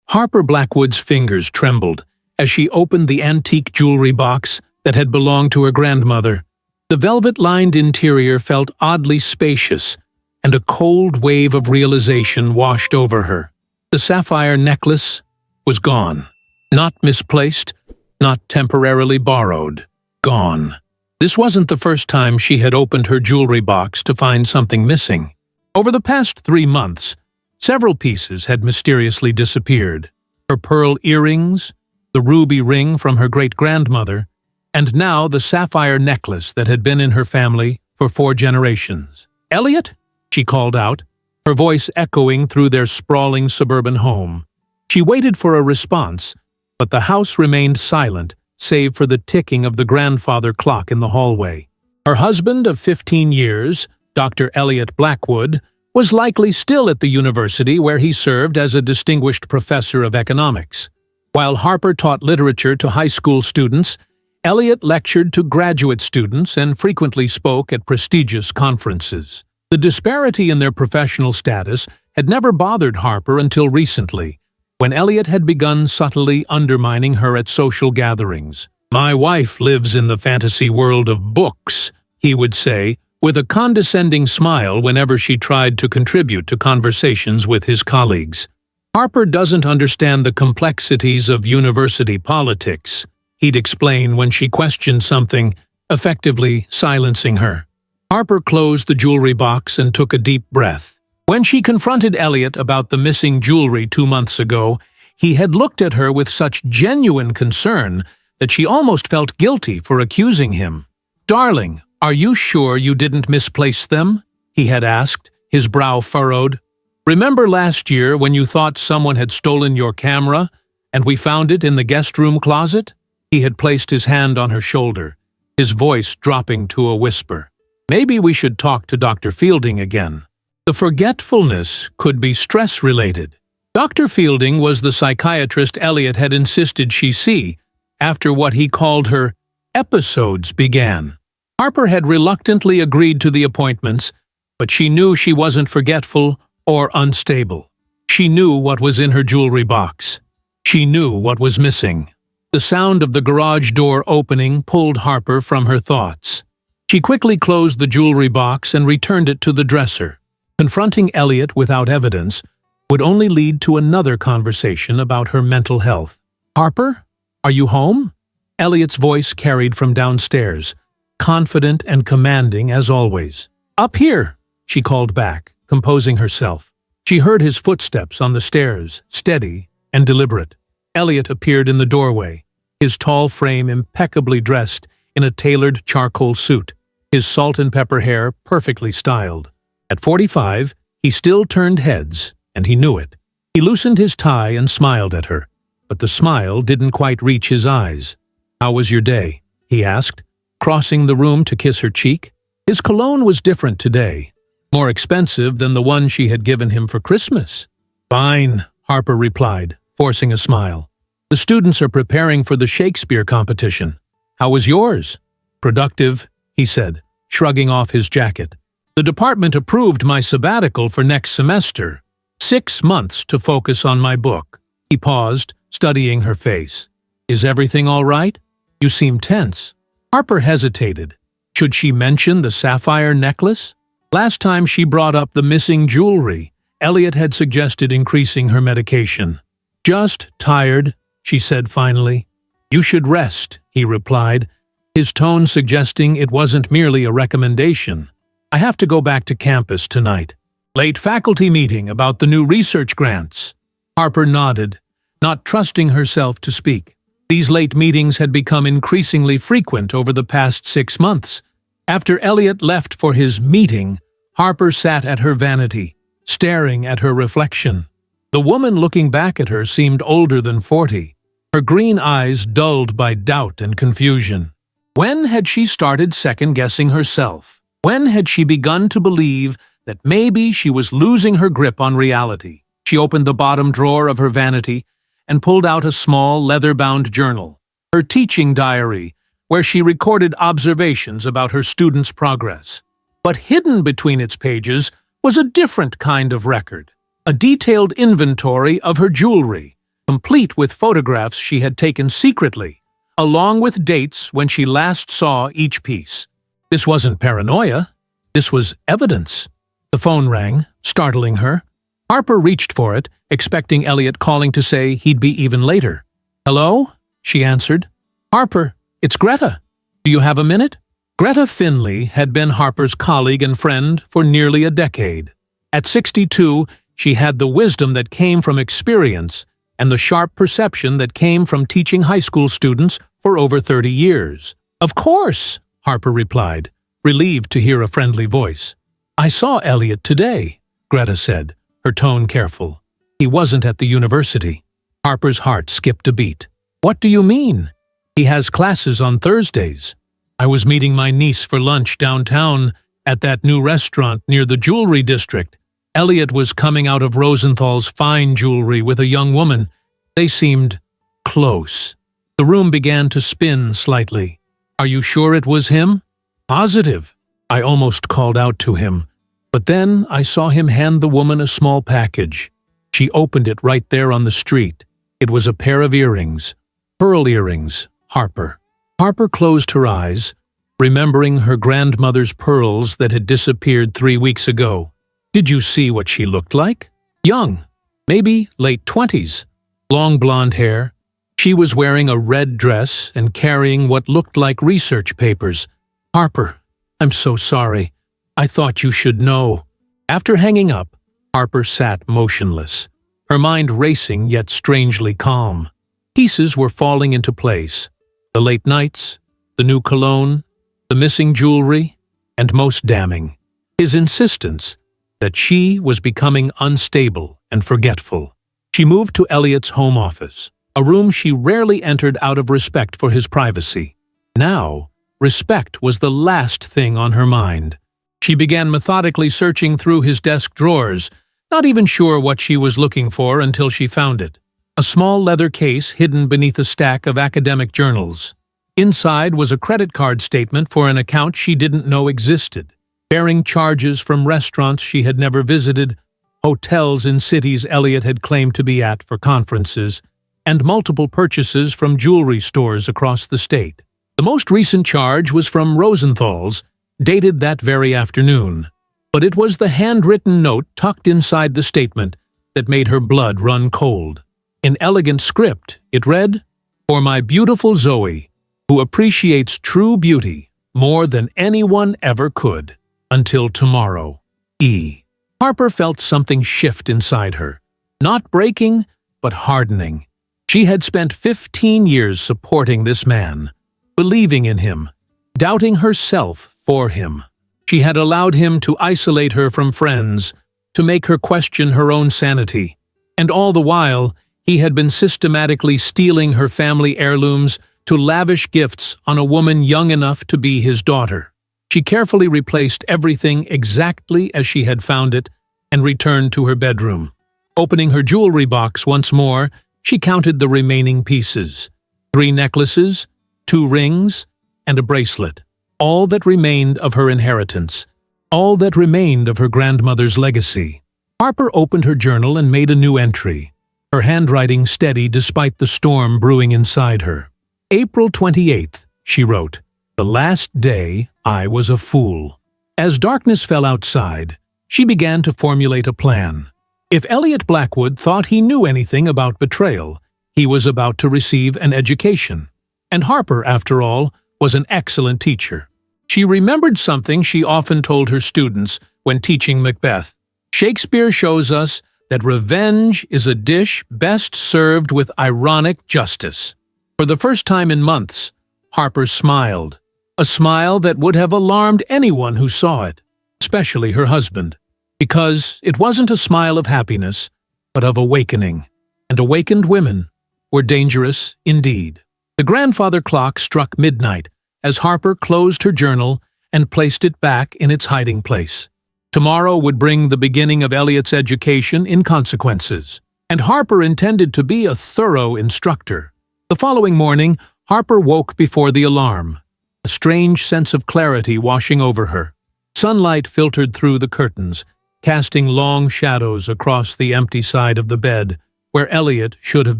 Harper Blackwood's fingers trembled as she opened the antique jewelry box that had belonged to her grandmother. The velvet-lined interior felt oddly spacious, and a cold wave of realization washed over her. The sapphire necklace was gone. Not misplaced, not temporarily borrowed. Gone. This wasn't the first time she had opened her jewelry box to find something missing. Over the past 3 months, several pieces had mysteriously disappeared. Her pearl earrings, the ruby ring from her great-grandmother, and now the sapphire necklace that had been in her family for 4 generations. "Elliot?" she called out, her voice echoing through their sprawling suburban home. She waited for a response, but the house remained silent, save for the ticking of the grandfather clock in the hallway. Her husband of 15 years, Dr. Elliot Blackwood, was likely still at the university where he served as a distinguished professor of economics. While Harper taught literature to high school students, Elliot lectured to graduate students and frequently spoke at prestigious conferences. The disparity in their professional status had never bothered Harper until recently, when Elliot had begun subtly undermining her at social gatherings. "My wife lives in the fantasy world of books," he would say, with a condescending smile whenever she tried to contribute to conversations with his colleagues. "Harper doesn't understand the complexities of university politics," he'd explain when she questioned something, effectively silencing her. Harper closed the jewelry box and took a deep breath. When she confronted Elliot about the missing jewelry 2 months ago, he had looked at her with such genuine concern that she almost felt guilty for accusing him. "Darling, are you sure you didn't misplace them?" he had asked, his brow furrowed. "Remember last year when you thought someone had stolen your camera, and we found it in the guest room closet?" He had placed his hand on her shoulder, his voice dropping to a whisper. "Maybe we should talk to Dr. Fielding again. The forgetfulness could be stress-related." Dr. Fielding was the psychiatrist Elliot had insisted she see after what he called her episodes began. Harper had reluctantly agreed to the appointments, but she knew she wasn't forgetful or unstable. She knew what was in her jewelry box. She knew what was missing. The sound of the garage door opening pulled Harper from her thoughts. She quickly closed the jewelry box and returned it to the dresser. Confronting Elliot without evidence would only lead to another conversation about her mental health. "Harper, are you home?" Elliot's voice carried from downstairs, confident and commanding as always. "Up here," she called back, composing herself. She heard his footsteps on the stairs, steady and deliberate. Elliot appeared in the doorway, his tall frame impeccably dressed in a tailored charcoal suit, his salt-and-pepper hair perfectly styled. At 45, he still turned heads, and he knew it. He loosened his tie and smiled at her, but the smile didn't quite reach his eyes. "How was your day?" he asked, crossing the room to kiss her cheek. His cologne was different today, more expensive than the one she had given him for Christmas. "Fine," Harper replied, forcing a smile. "The students are preparing for the Shakespeare competition. How was yours?" "Productive," he said, shrugging off his jacket. "The department approved my sabbatical for next semester. 6 months to focus on my book." He paused, studying her face. "Is everything all right? You seem tense." Harper hesitated. Should she mention the sapphire necklace? Last time she brought up the missing jewelry, Elliot had suggested increasing her medication. "Just tired," she said finally. "You should rest," he replied, his tone suggesting it wasn't merely a recommendation. "I have to go back to campus tonight. Late faculty meeting about the new research grants." Harper nodded, not trusting herself to speak. These late meetings had become increasingly frequent over the past 6 months. After Elliot left for his meeting, Harper sat at her vanity, staring at her reflection. The woman looking back at her seemed older than 40, her green eyes dulled by doubt and confusion. When had she started second-guessing herself? When had she begun to believe that maybe she was losing her grip on reality? She opened the bottom drawer of her vanity and pulled out a small, leather-bound journal, her teaching diary, where she recorded observations about her students' progress. But hidden between its pages was a different kind of record, a detailed inventory of her jewelry, complete with photographs she had taken secretly, along with dates when she last saw each piece. This wasn't paranoia. This was evidence. The phone rang, startling her. Harper reached for it, expecting Elliot calling to say he'd be even later. "Hello?" she answered. "Harper, it's Greta. Do you have a minute?" Greta Finley had been Harper's colleague and friend for nearly a decade. At 62, she had the wisdom that came from experience and the sharp perception that came from teaching high school students for over 30 years. "Of course," Harper replied, relieved to hear a friendly voice. "I saw Elliot today," Greta said, her tone careful. "He wasn't at the university." Harper's heart skipped a beat. "What do you mean?" "He has classes on Thursdays. I was meeting my niece for lunch downtown at that new restaurant near the jewelry district. Elliot was coming out of Rosenthal's fine jewelry with a young woman. They seemed close." The room began to spin slightly. "Are you sure it was him?" "Positive." "I almost called out to him, but then I saw him hand the woman a small package. She opened it right there on the street. It was a pair of earrings. Pearl earrings, Harper." Harper closed her eyes, remembering her grandmother's pearls that had disappeared 3 weeks ago. "Did you see what she looked like?" "Young, maybe late 20s. Long blonde hair. She was wearing a red dress and carrying what looked like research papers." "Harper, I'm so sorry. I thought you should know." After hanging up, Harper sat motionless, her mind racing yet strangely calm. Pieces were falling into place. The late nights, the new cologne, the missing jewelry, and most damning, his insistence that she was becoming unstable and forgetful. She moved to Elliot's home office, a room she rarely entered out of respect for his privacy. Now, respect was the last thing on her mind. She began methodically searching through his desk drawers, not even sure what she was looking for until she found it. A small leather case hidden beneath a stack of academic journals. Inside was a credit card statement for an account she didn't know existed, bearing charges from restaurants she had never visited, hotels in cities Elliot had claimed to be at for conferences, and multiple purchases from jewelry stores across the state. The most recent charge was from Rosenthal's, dated that very afternoon, but it was the handwritten note tucked inside the statement that made her blood run cold. In elegant script, it read, "For my beautiful Zoe, who appreciates true beauty more than anyone ever could. Until tomorrow, E." Harper felt something shift inside her, not breaking, but hardening. She had spent 15 years supporting this man, believing in him, doubting herself for him. She had allowed him to isolate her from friends, to make her question her own sanity, and all the while, he had been systematically stealing her family heirlooms to lavish gifts on a woman young enough to be his daughter. She carefully replaced everything exactly as she had found it and returned to her bedroom. Opening her jewelry box once more, she counted the remaining pieces. 3 necklaces, 2 rings, and a bracelet. All that remained of her inheritance. All that remained of her grandmother's legacy. Harper opened her journal and made a new entry, her handwriting steady despite the storm brewing inside her. "April 28th, she wrote. "The last day I was a fool." As darkness fell outside, she began to formulate a plan. If Elliot Blackwood thought he knew anything about betrayal, he was about to receive an education. And Harper, after all, was an excellent teacher. She remembered something she often told her students when teaching Macbeth. "Shakespeare shows us that revenge is a dish best served with ironic justice." For the first time in months, Harper smiled, a smile that would have alarmed anyone who saw it, especially her husband, because it wasn't a smile of happiness, but of awakening, and awakened women were dangerous indeed. The grandfather clock struck midnight as Harper closed her journal and placed it back in its hiding place. Tomorrow would bring the beginning of Elliot's education in consequences, and Harper intended to be a thorough instructor. The following morning, Harper woke before the alarm, a strange sense of clarity washing over her. Sunlight filtered through the curtains, casting long shadows across the empty side of the bed, where Elliot should have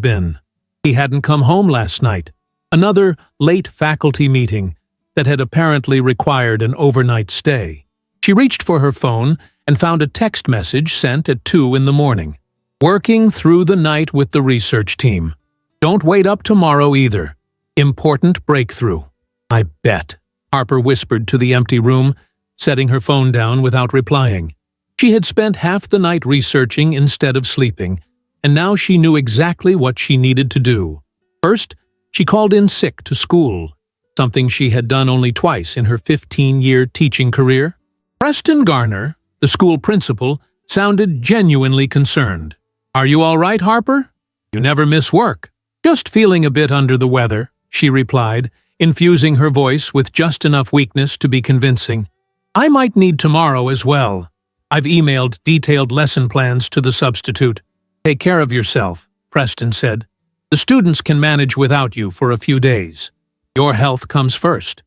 been. He hadn't come home last night. Another late faculty meeting that had apparently required an overnight stay. She reached for her phone and found a text message sent at 2 in the morning. Working through the night with the research team. Don't wait up tomorrow either. Important breakthrough. I bet, Harper whispered to the empty room, setting her phone down without replying. She had spent half the night researching instead of sleeping, and now she knew exactly what she needed to do. First, she called in sick to school, something she had done only twice in her 15-year teaching career. Preston Garner, the school principal, sounded genuinely concerned. "Are you all right, Harper? You never miss work." "Just feeling a bit under the weather," she replied, infusing her voice with just enough weakness to be convincing. "I might need tomorrow as well. I've emailed detailed lesson plans to the substitute." "Take care of yourself," Preston said. "The students can manage without you for a few days. Your health comes first."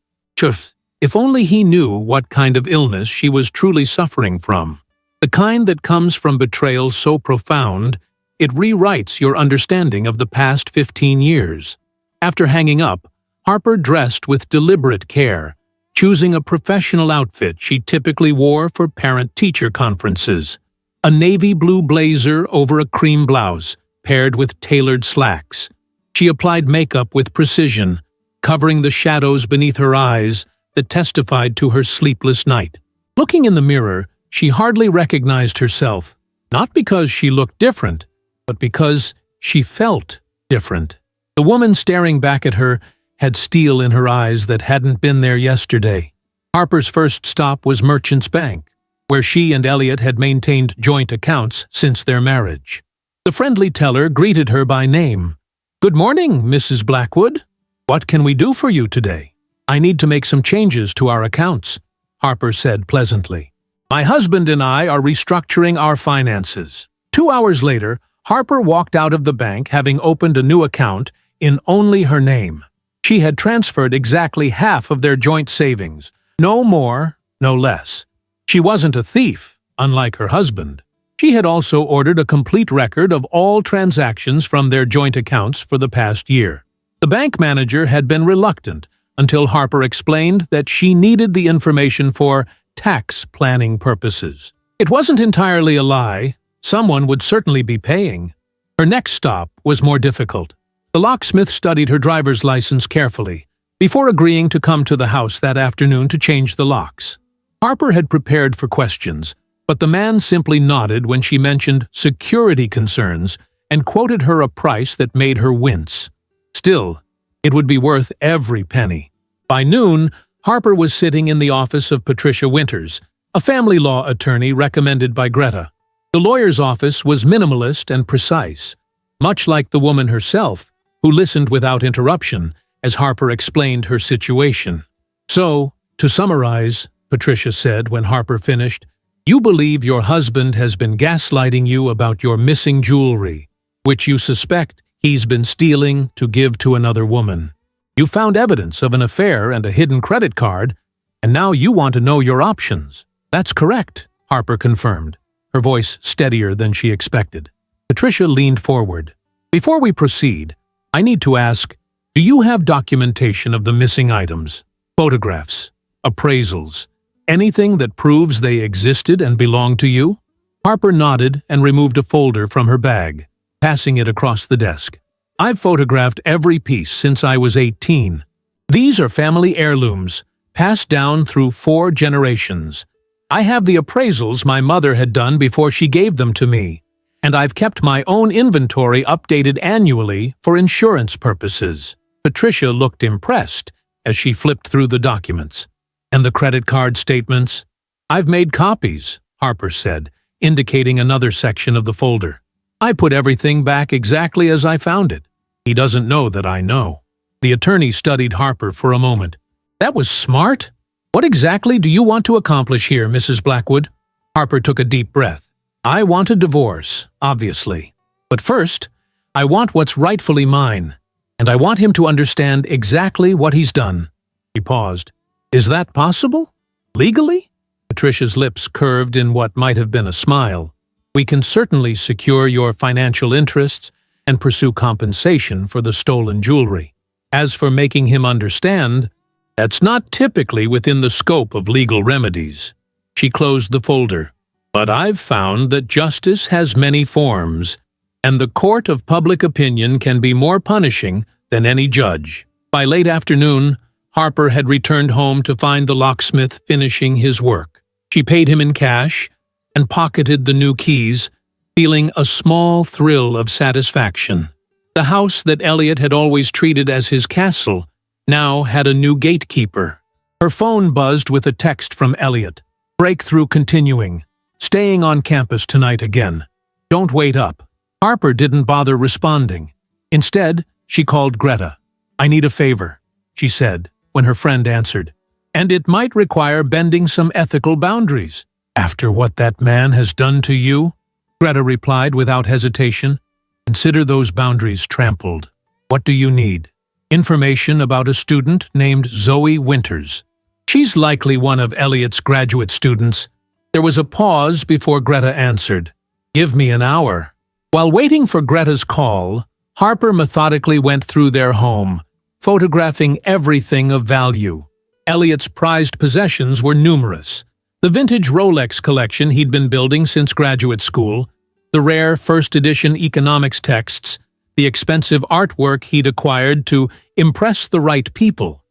If only he knew what kind of illness she was truly suffering from. The kind that comes from betrayal so profound, it rewrites your understanding of the past 15 years. After hanging up, Harper dressed with deliberate care, choosing a professional outfit she typically wore for parent-teacher conferences. A navy blue blazer over a cream blouse, paired with tailored slacks. She applied makeup with precision, covering the shadows beneath her eyes that testified to her sleepless night. Looking in the mirror, she hardly recognized herself, not because she looked different, but because she felt different. The woman staring back at her had steel in her eyes that hadn't been there yesterday. Harper's first stop was Merchants Bank, where she and Elliot had maintained joint accounts since their marriage. The friendly teller greeted her by name. "Good morning, Mrs. Blackwood. What can we do for you today?" "I need to make some changes to our accounts," Harper said pleasantly. "My husband and I are restructuring our finances." 2 hours later, Harper walked out of the bank having opened a new account in only her name. She had transferred exactly half of their joint savings, no more, no less. She wasn't a thief, unlike her husband. She had also ordered a complete record of all transactions from their joint accounts for the past year. The bank manager had been reluctant until Harper explained that she needed the information for tax planning purposes. It wasn't entirely a lie. Someone would certainly be paying. Her next stop was more difficult. The locksmith studied her driver's license carefully before agreeing to come to the house that afternoon to change the locks. Harper had prepared for questions, but the man simply nodded when she mentioned security concerns and quoted her a price that made her wince. Still, it would be worth every penny. By noon, Harper was sitting in the office of Patricia Winters, a family law attorney recommended by Greta. The lawyer's office was minimalist and precise, much like the woman herself, who listened without interruption as Harper explained her situation. "So, to summarize," Patricia said when Harper finished, "you believe your husband has been gaslighting you about your missing jewelry, which you suspect he's been stealing to give to another woman. You found evidence of an affair and a hidden credit card, and now you want to know your options." "That's correct," Harper confirmed, her voice steadier than she expected. Patricia leaned forward. "Before we proceed, I need to ask, do you have documentation of the missing items? Photographs, appraisals, anything that proves they existed and belonged to you?" Harper nodded and removed a folder from her bag, passing it across the desk. "I've photographed every piece since I was 18. These are family heirlooms, passed down through 4 generations. I have the appraisals my mother had done before she gave them to me, and I've kept my own inventory updated annually for insurance purposes." Patricia looked impressed as she flipped through the documents. "And the credit card statements?" "I've made copies," Harper said, indicating another section of the folder. "I put everything back exactly as I found it. He doesn't know that I know." The attorney studied Harper for a moment. "That was smart. What exactly do you want to accomplish here, Mrs. Blackwood?" Harper took a deep breath. "I want a divorce, obviously. But first, I want what's rightfully mine, and I want him to understand exactly what he's done." He paused. "Is that possible? Legally?" Patricia's lips curved in what might have been a smile. We can certainly secure your financial interests and pursue compensation for the stolen jewelry. As for making him understand, that's not typically within the scope of legal remedies. She closed the folder. But I've found that justice has many forms, and the court of public opinion can be more punishing than any judge. By late afternoon, Harper had returned home to find the locksmith finishing his work. She paid him in cash and pocketed the new keys, feeling a small thrill of satisfaction. The house that Elliot had always treated as his castle now had a new gatekeeper. Her phone buzzed with a text from Elliot. Breakthrough continuing. Staying on campus tonight again. Don't wait up. Harper didn't bother responding. Instead, she called Greta. I need a favor, she said, when her friend answered. And it might require bending some ethical boundaries. After what that man has done to you? Greta replied without hesitation. Consider those boundaries trampled. What do you need? Information about a student named Zoe Winters. She's likely one of Elliot's graduate students. There was a pause before Greta answered. Give me an hour. While waiting for Greta's call, Harper methodically went through their home, photographing everything of value. Elliot's prized possessions were numerous. The vintage Rolex collection he'd been building since graduate school, the rare first-edition economics texts, the expensive artwork he'd acquired to impress the right people.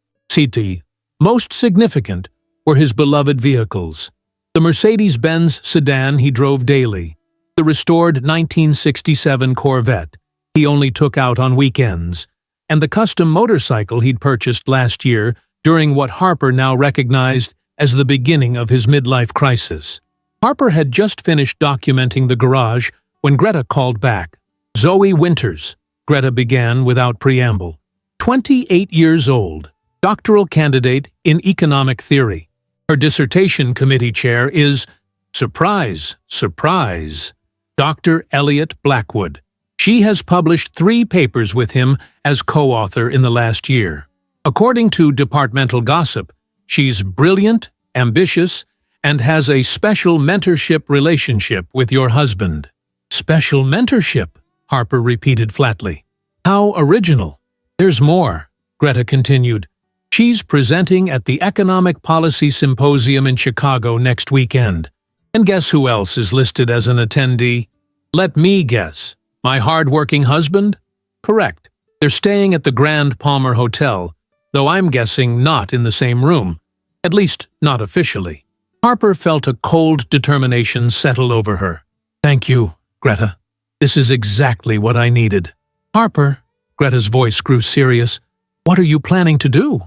Most significant were his beloved vehicles. The Mercedes-Benz sedan he drove daily, the restored 1967 Corvette he only took out on weekends, and the custom motorcycle he'd purchased last year during what Harper now recognized as the beginning of his midlife crisis. Harper had just finished documenting the garage when Greta called back. Zoe Winters, Greta began without preamble. 28 years old, doctoral candidate in economic theory. Her dissertation committee chair is, surprise, surprise, Dr. Elliot Blackwood. She has published 3 papers with him as co-author in the last year. According to departmental gossip, she's brilliant, ambitious, and has a special mentorship relationship with your husband. Special mentorship, Harper repeated flatly. How original. There's more, Greta continued. She's presenting at the Economic Policy Symposium in Chicago next weekend. And guess who else is listed as an attendee? Let me guess. My hard-working husband? Correct. They're staying at the Grand Palmer Hotel, though I'm guessing not in the same room. At least, not officially. Harper felt a cold determination settle over her. Thank you, Greta. This is exactly what I needed. Harper, Greta's voice grew serious. What are you planning to do?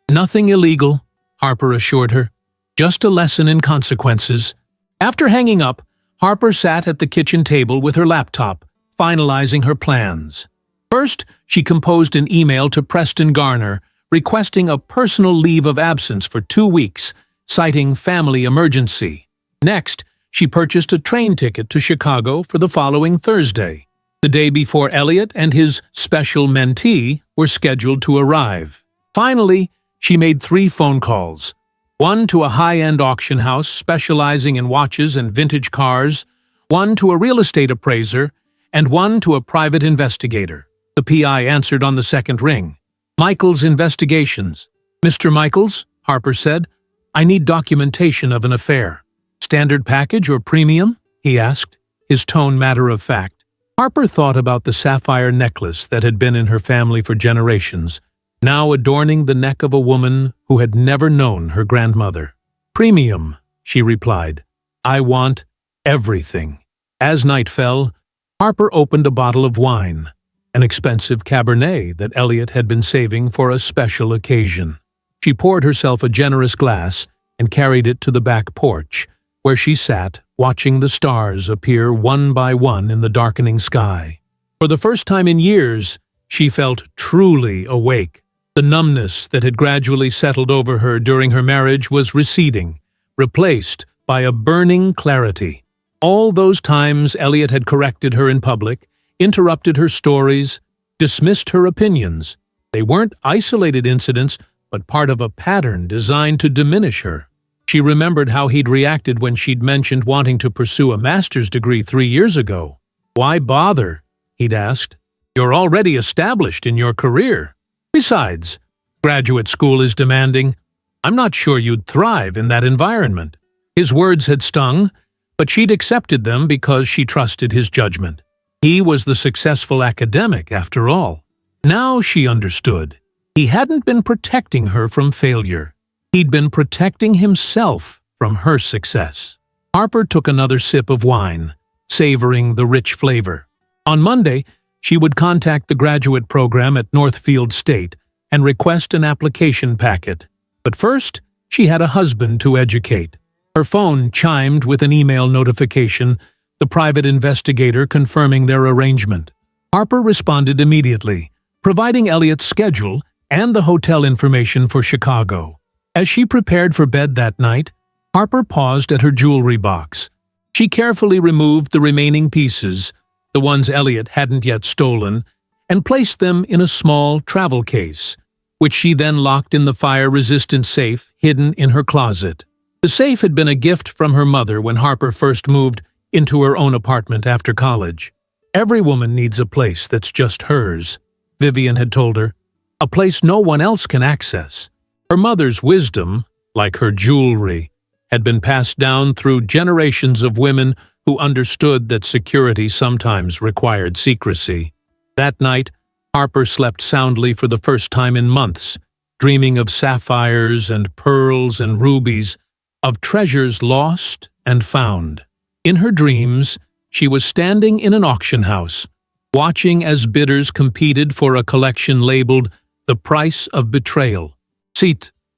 Nothing illegal, Harper assured her. Just a lesson in consequences. After hanging up, Harper sat at the kitchen table with her laptop, finalizing her plans. First, she composed an email to Preston Garner, requesting a personal leave of absence for 2 weeks, citing family emergency. Next, she purchased a train ticket to Chicago for the following Thursday, the day before Elliot and his special mentee were scheduled to arrive. Finally, she made 3 phone calls, one to a high-end auction house specializing in watches and vintage cars, one to a real estate appraiser, and one to a private investigator. The PI answered on the second ring. Michaels Investigations. Mr. Michaels, Harper said, I need documentation of an affair. Standard package or premium? He asked, his tone matter-of-fact. Harper thought about the sapphire necklace that had been in her family for generations, now adorning the neck of a woman who had never known her grandmother. Premium, she replied. I want everything. As night fell, Harper opened a bottle of wine, an expensive Cabernet that Elliot had been saving for a special occasion. She poured herself a generous glass and carried it to the back porch, where she sat, watching the stars appear one by one in the darkening sky. For the first time in years, she felt truly awake. The numbness that had gradually settled over her during her marriage was receding, replaced by a burning clarity. All those times Elliot had corrected her in public, interrupted her stories, dismissed her opinions. They weren't isolated incidents, but part of a pattern designed to diminish her. She remembered how he'd reacted when she'd mentioned wanting to pursue a master's degree 3 years ago. "Why bother?" he'd asked. "You're already established in your career. Besides, graduate school is demanding. I'm not sure you'd thrive in that environment." His words had stung, but she'd accepted them because she trusted his judgment. He was the successful academic, after all. Now she understood. He hadn't been protecting her from failure. He'd been protecting himself from her success. Harper took another sip of wine, savoring the rich flavor. On Monday, she would contact the graduate program at Northfield State and request an application packet. But first, she had a husband to educate. Her phone chimed with an email notification, the private investigator confirming their arrangement. Harper responded immediately, providing Elliot's schedule and the hotel information for Chicago. As she prepared for bed that night, Harper paused at her jewelry box. She carefully removed the remaining pieces, the ones Elliot hadn't yet stolen, and placed them in a small travel case, which she then locked in the fire-resistant safe hidden in her closet. The safe had been a gift from her mother when Harper first moved into her own apartment after college. "Every woman needs a place that's just hers," Vivian had told her, "a place no one else can access." Her mother's wisdom, like her jewelry, had been passed down through generations of women who understood that security sometimes required secrecy. That night, Harper slept soundly for the first time in months, dreaming of sapphires and pearls and rubies, of treasures lost and found. In her dreams, she was standing in an auction house, watching as bidders competed for a collection labeled "The Price of Betrayal."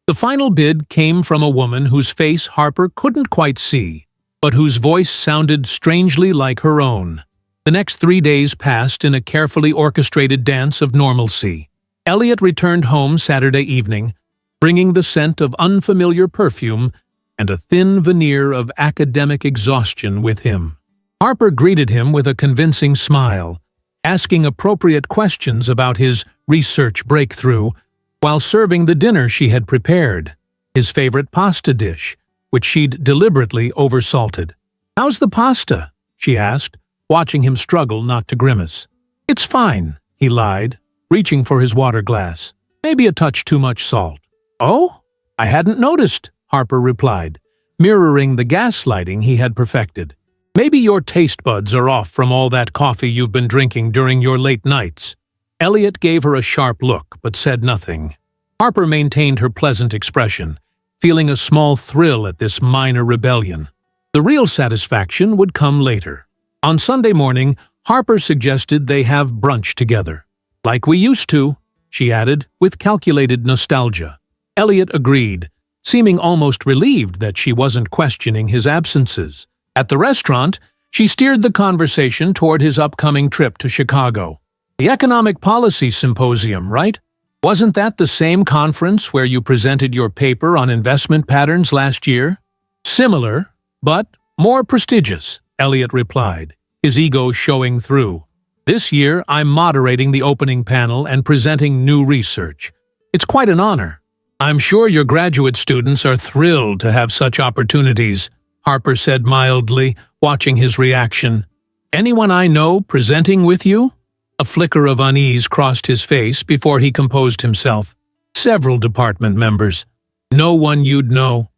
The final bid came from a woman whose face Harper couldn't quite see, but whose voice sounded strangely like her own. The next 3 days passed in a carefully orchestrated dance of normalcy. Elliot returned home Saturday evening, bringing the scent of unfamiliar perfume and a thin veneer of academic exhaustion with him. Harper greeted him with a convincing smile, asking appropriate questions about his research breakthrough while serving the dinner she had prepared, his favorite pasta dish, which she'd deliberately oversalted. "How's the pasta?" she asked, watching him struggle not to grimace. "It's fine," he lied, reaching for his water glass. "Maybe a touch too much salt." "Oh? I hadn't noticed," Harper replied, mirroring the gaslighting he had perfected. "Maybe your taste buds are off from all that coffee you've been drinking during your late nights." Elliot gave her a sharp look, but said nothing. Harper maintained her pleasant expression, feeling a small thrill at this minor rebellion. The real satisfaction would come later. On Sunday morning, Harper suggested they have brunch together. "Like we used to," she added, with calculated nostalgia. Elliot agreed, seeming almost relieved that she wasn't questioning his absences. At the restaurant, she steered the conversation toward his upcoming trip to Chicago. "The Economic Policy Symposium, right? Wasn't that the same conference where you presented your paper on investment patterns last year?" "Similar, but more prestigious," Elliot replied, his ego showing through. "This year, I'm moderating the opening panel and presenting new research. It's quite an honor." "I'm sure your graduate students are thrilled to have such opportunities," Harper said mildly, watching his reaction. "Anyone I know presenting with you?" A flicker of unease crossed his face before he composed himself. "Several department members. No one you'd know."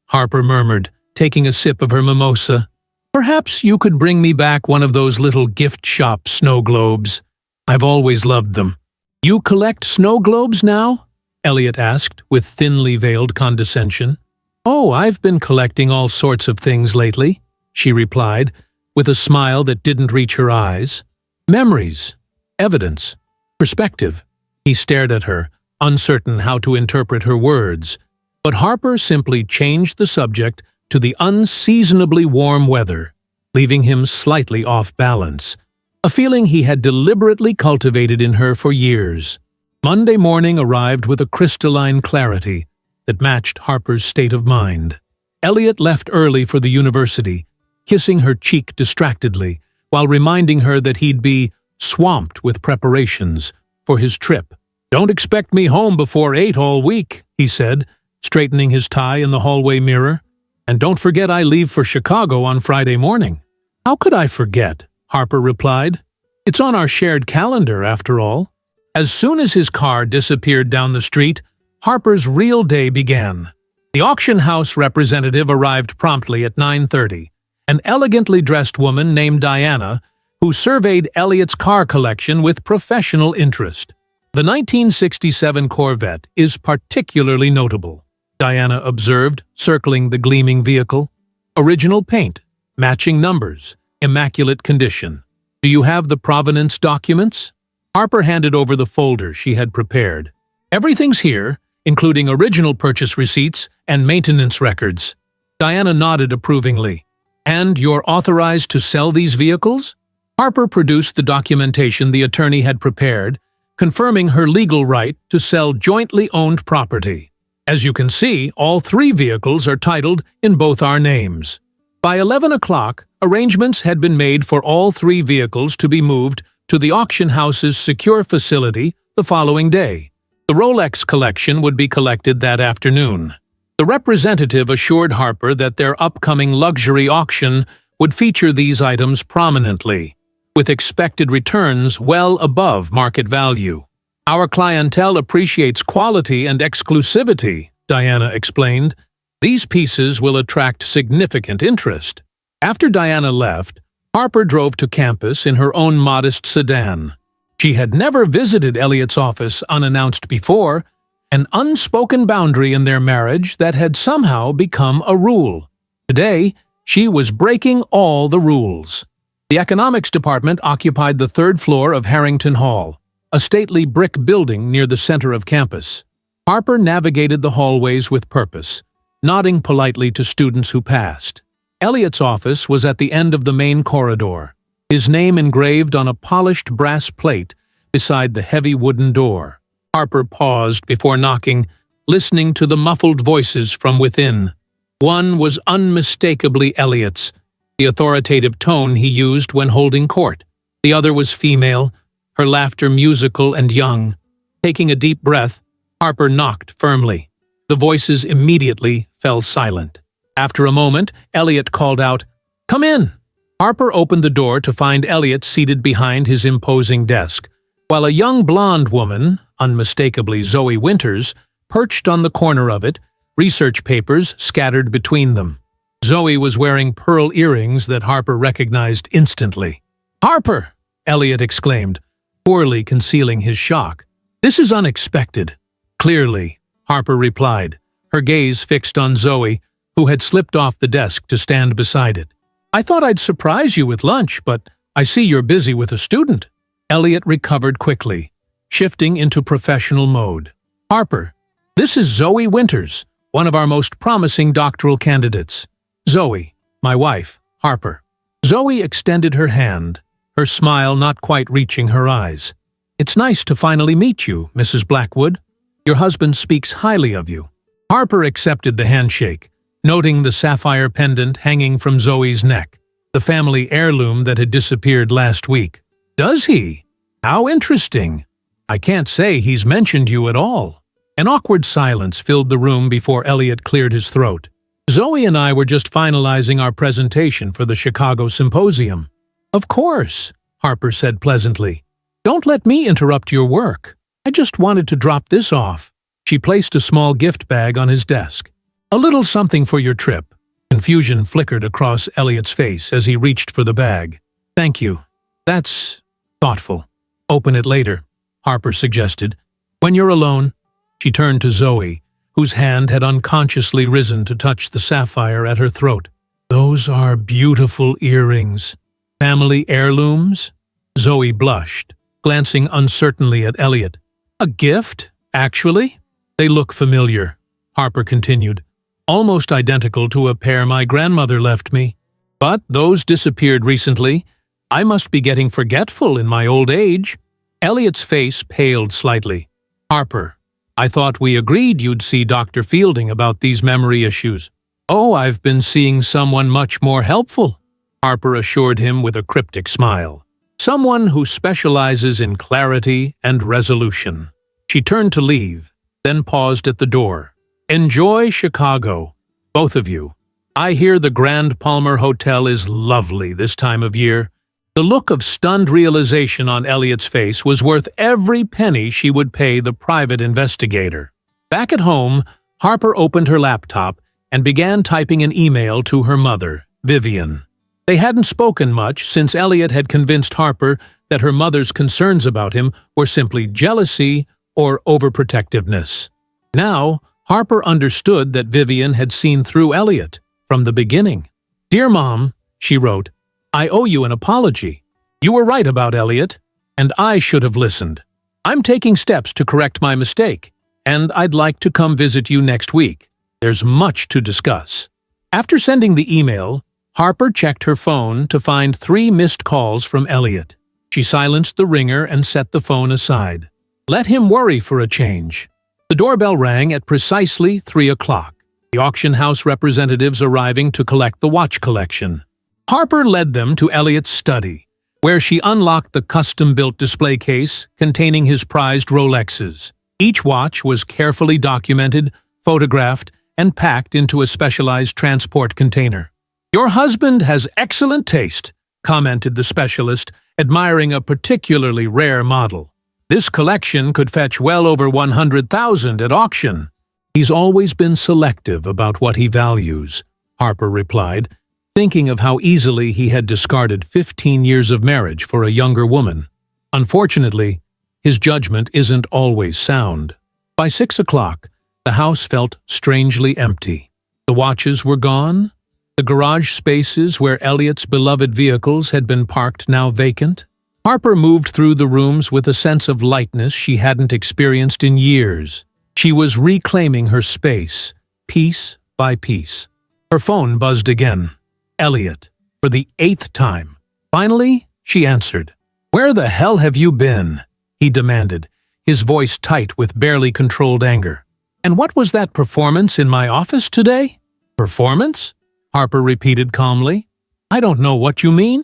Harper murmured, taking a sip of her mimosa. "Perhaps you could bring me back one of those little gift shop snow globes. I've always loved them." "You collect snow globes now?" Elliot asked, with thinly veiled condescension. "Oh, I've been collecting all sorts of things lately," she replied, with a smile that didn't reach her eyes. "Memories, evidence, perspective." He stared at her, uncertain how to interpret her words, but Harper simply changed the subject to the unseasonably warm weather, leaving him slightly off balance, a feeling he had deliberately cultivated in her for years. Monday morning arrived with a crystalline clarity that matched Harper's state of mind. Elliot left early for the university, kissing her cheek distractedly, while reminding her that he'd be swamped with preparations for his trip. "Don't expect me home before 8 all week," he said, straightening his tie in the hallway mirror. "And don't forget I leave for Chicago on Friday morning." "How could I forget?" Harper replied. "It's on our shared calendar, after all." As soon as his car disappeared down the street, Harper's real day began. The auction house representative arrived promptly at 9:30, an elegantly dressed woman named Diana, who surveyed Elliot's car collection with professional interest. "The 1967 Corvette is particularly notable," Diana observed, circling the gleaming vehicle. "Original paint, matching numbers, immaculate condition. Do you have the provenance documents?" Harper handed over the folder she had prepared. "Everything's here, including original purchase receipts and maintenance records." Diana nodded approvingly. "And you're authorized to sell these vehicles?" Harper produced the documentation the attorney had prepared, confirming her legal right to sell jointly owned property. "As you can see, all 3 vehicles are titled in both our names." By 11 o'clock, arrangements had been made for all 3 vehicles to be moved to the auction house's secure facility the following day. The Rolex collection would be collected that afternoon. The representative assured Harper that their upcoming luxury auction would feature these items prominently, with expected returns well above market value. "Our clientele appreciates quality and exclusivity," Diana explained. "These pieces will attract significant interest." After Diana left, Harper drove to campus in her own modest sedan. She had never visited Elliot's office unannounced before, an unspoken boundary in their marriage that had somehow become a rule. Today, she was breaking all the rules. The economics department occupied the 3rd floor of Harrington Hall, a stately brick building near the center of campus. Harper navigated the hallways with purpose, nodding politely to students who passed. Elliot's office was at the end of the main corridor, his name engraved on a polished brass plate beside the heavy wooden door. Harper paused before knocking, listening to the muffled voices from within. One was unmistakably Elliot's, the authoritative tone he used when holding court. The other was female, her laughter musical and young. Taking a deep breath, Harper knocked firmly. The voices immediately fell silent. After a moment, Elliot called out, "Come in!" Harper opened the door to find Elliot seated behind his imposing desk, while a young blonde woman, unmistakably Zoe Winters, perched on the corner of it, research papers scattered between them. Zoe was wearing pearl earrings that Harper recognized instantly. "Harper!" Elliot exclaimed, poorly concealing his shock. "This is unexpected." "Clearly," Harper replied, her gaze fixed on Zoe, who had slipped off the desk to stand beside it. "I thought I'd surprise you with lunch, but I see you're busy with a student." Elliot recovered quickly, shifting into professional mode. "Harper, this is Zoe Winters, one of our most promising doctoral candidates." "Zoe, my wife, Harper." Zoe extended her hand, her smile not quite reaching her eyes. "It's nice to finally meet you, Mrs. Blackwood. Your husband speaks highly of you." Harper accepted the handshake, noting the sapphire pendant hanging from Zoe's neck, the family heirloom that had disappeared last week. "Does he? How interesting. I can't say he's mentioned you at all." An awkward silence filled the room before Elliot cleared his throat. "Zoe and I were just finalizing our presentation for the Chicago Symposium." "Of course," Harper said pleasantly. "Don't let me interrupt your work. I just wanted to drop this off." She placed a small gift bag on his desk. "A little something for your trip." Confusion flickered across Elliot's face as he reached for the bag. "Thank you. That's thoughtful." "Open it later," Harper suggested. "When you're alone." She turned to Zoe, whose hand had unconsciously risen to touch the sapphire at her throat. "Those are beautiful earrings. Family heirlooms?" Zoe blushed, glancing uncertainly at Elliot. "A gift, actually?" "They look familiar," Harper continued. "Almost identical to a pair my grandmother left me. But those disappeared recently. I must be getting forgetful in my old age." Elliot's face paled slightly. "Harper, I thought we agreed you'd see Dr. Fielding about these memory issues." "Oh, I've been seeing someone much more helpful," Harper assured him with a cryptic smile. "Someone who specializes in clarity and resolution." She turned to leave, then paused at the door. Enjoy Chicago, both of you. I hear the Grand Palmer Hotel is lovely this time of year. The look of stunned realization on Elliot's face was worth every penny she would pay the private investigator. Back at home, Harper opened her laptop and began typing an email to her mother, Vivian. They hadn't spoken much since Elliot had convinced Harper that her mother's concerns about him were simply jealousy or overprotectiveness. Now, Harper understood that Vivian had seen through Elliot from the beginning. "Dear Mom," she wrote, "I owe you an apology. You were right about Elliot, and I should have listened. I'm taking steps to correct my mistake, and I'd like to come visit you next week. There's much to discuss." After sending the email, Harper checked her phone to find 3 missed calls from Elliot. She silenced the ringer and set the phone aside. Let him worry for a change. The doorbell rang at precisely 3 o'clock, the auction house representatives arriving to collect the watch collection. Harper led them to Elliot's study, where she unlocked the custom-built display case containing his prized Rolexes. Each watch was carefully documented, photographed, and packed into a specialized transport container. "Your husband has excellent taste," commented the specialist, admiring a particularly rare model. "This collection could fetch well over 100,000 at auction." "He's always been selective about what he values," Harper replied, thinking of how easily he had discarded 15 years of marriage for a younger woman. Unfortunately, his judgment isn't always sound. By 6 o'clock, the house felt strangely empty. The watches were gone. The garage spaces where Elliot's beloved vehicles had been parked now vacant. Harper moved through the rooms with a sense of lightness she hadn't experienced in years. She was reclaiming her space, piece by piece. Her phone buzzed again. Elliot, for the 8th time. Finally, she answered. "Where the hell have you been?" he demanded, his voice tight with barely controlled anger. "And what was that performance in my office today?" "Performance?" Harper repeated calmly. "I don't know what you mean.